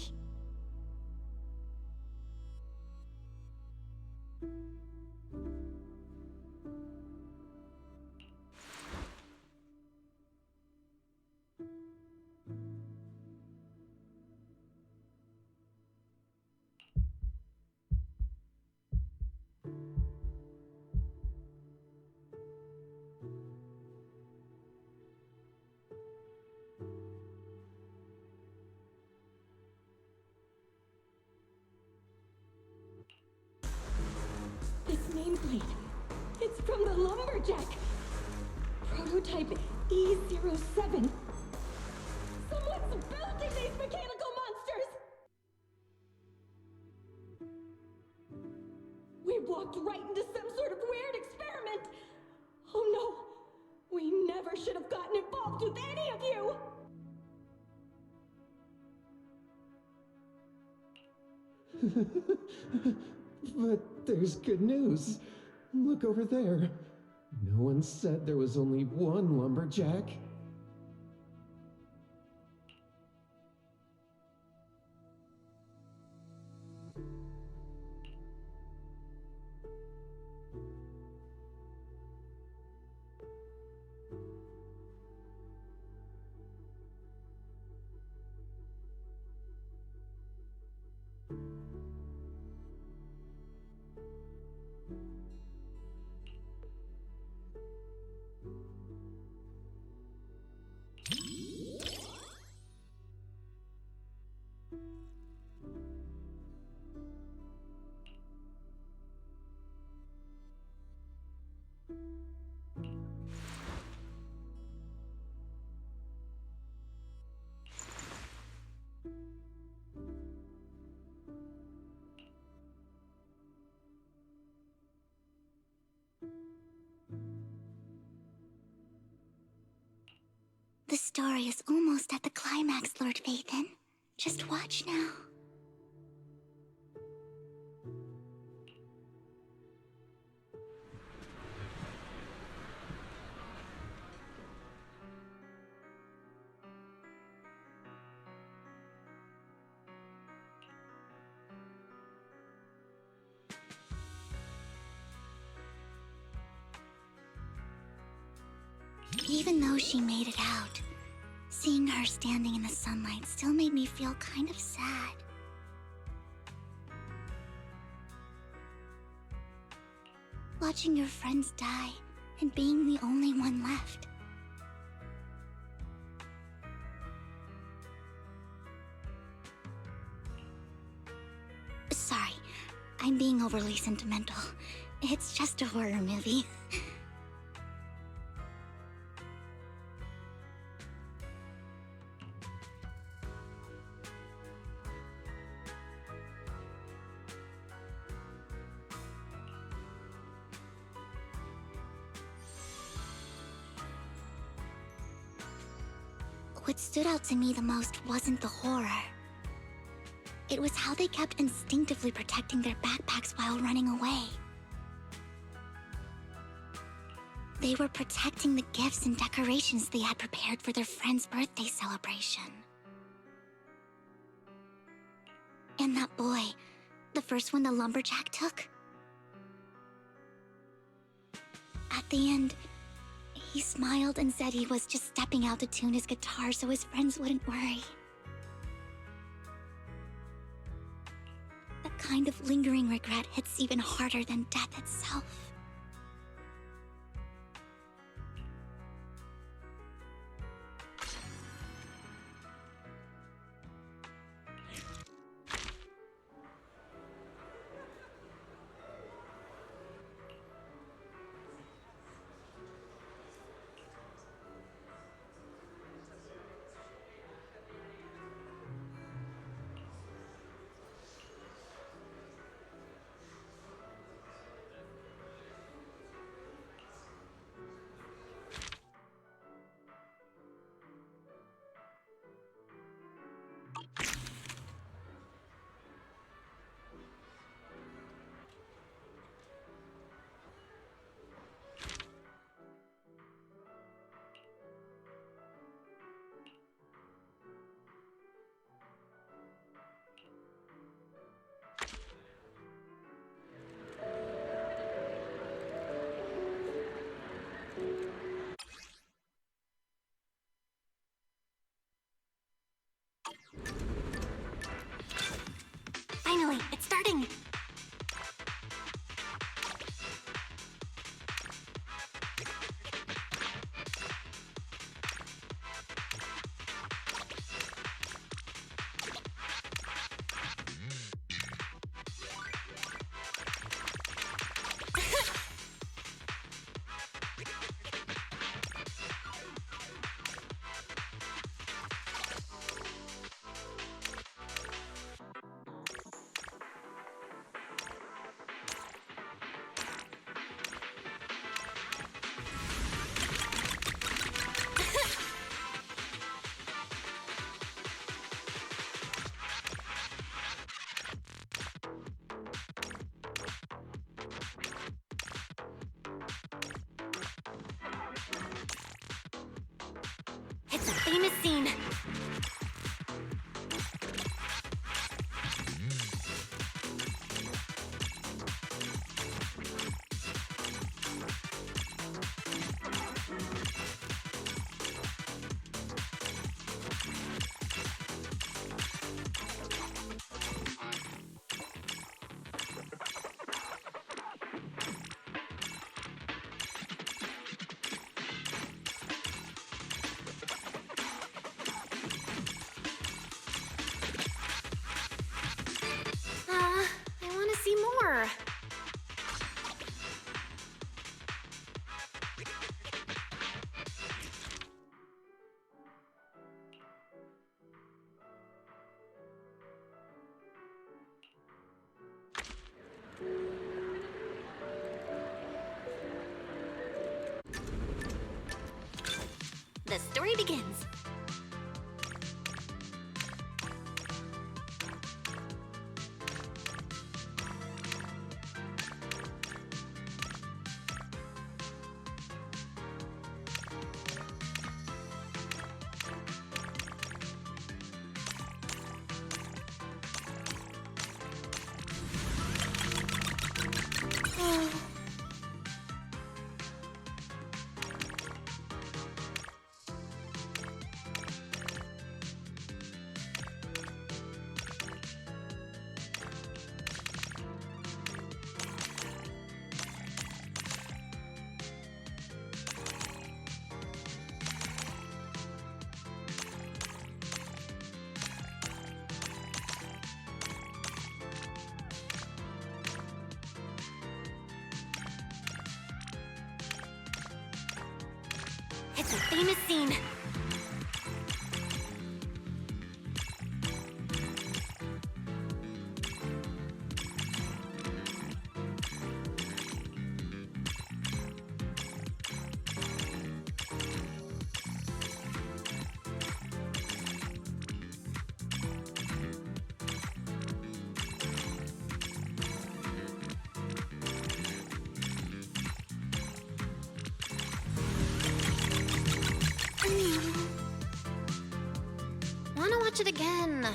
It's from the lumberjack. Prototype E07. Someone's building these mechanical monsters! We walked right into some sort of weird experiment! Oh no! We never should have gotten involved with any of you! But there's good news. Look over there. No one said there was only one lumberjack. The story is almost at the climax, Lord Phaethon. Just watch now. Even though she made it out, seeing her standing in the sunlight still made me feel kind of sad. Watching your friends die and being the only one left. Sorry, I'm being overly sentimental. It's just a horror movie. What stood out to me the most wasn't the horror. It was how they kept instinctively protecting their backpacks while running away. They were protecting the gifts and decorations they had prepared for their friend's birthday celebration. And that boy, the first one the lumberjack took. At the end, he smiled and said he was just stepping out to tune his guitar so his friends wouldn't worry. That kind of lingering regret hits even harder than death itself. Finally, it's starting! famous scene. I want to see more. The story begins. It's a famous scene. Wanna watch it again?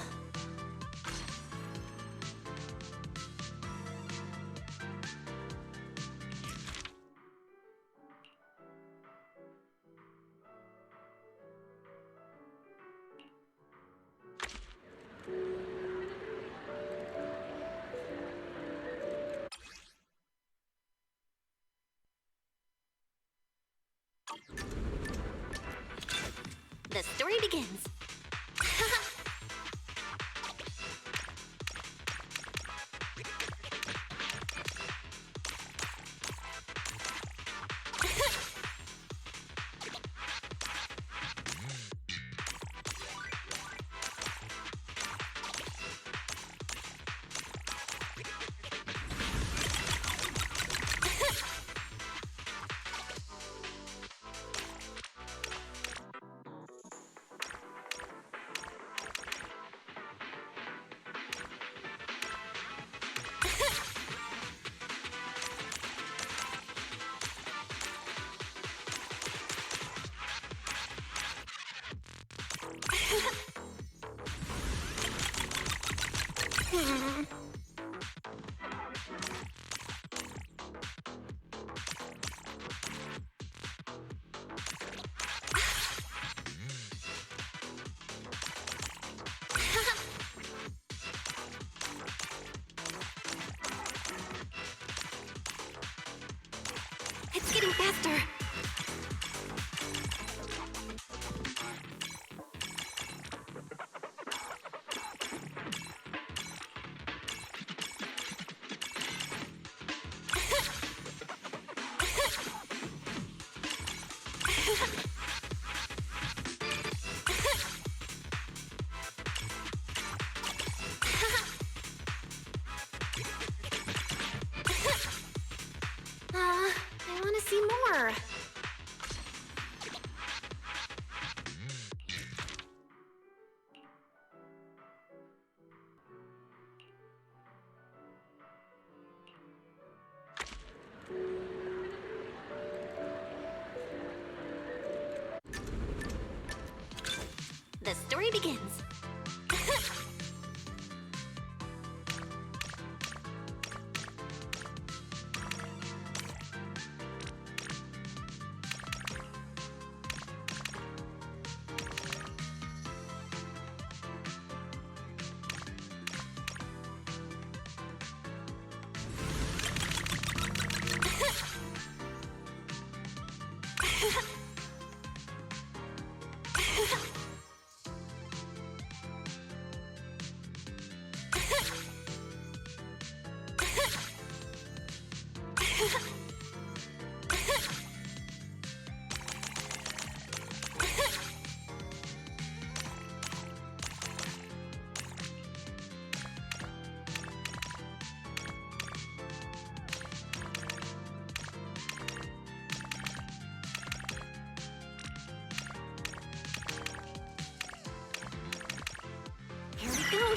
The story begins. It's getting faster. I want to see more. begins.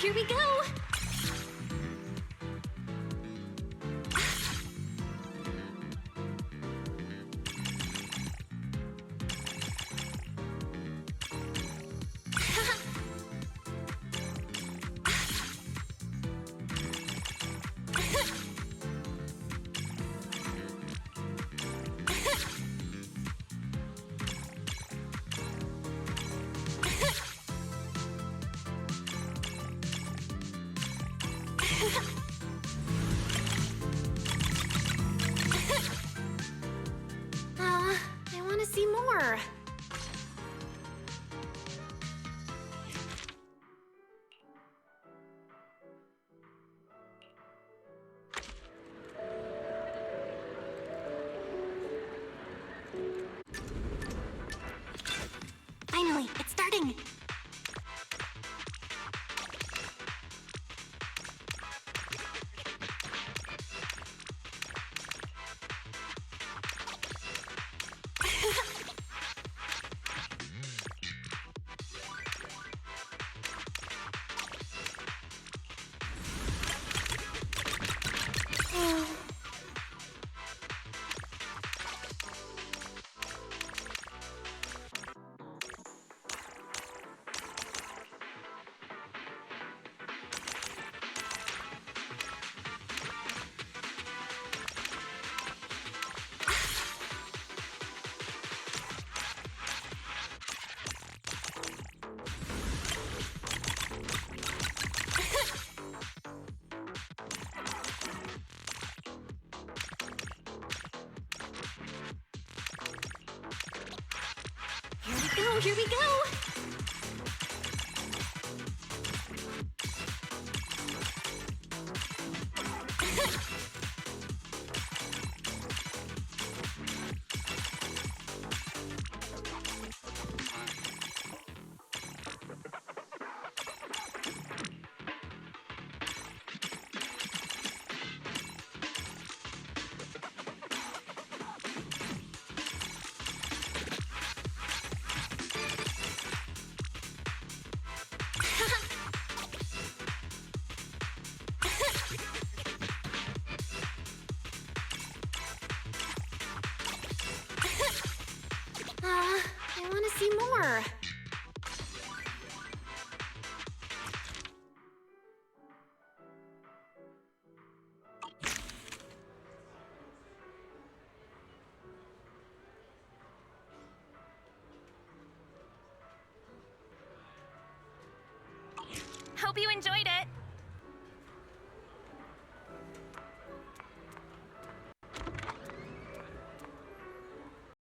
Here we go! I want to see more. Finally, it's starting. Here we go! I want to see more. Hope you enjoyed it.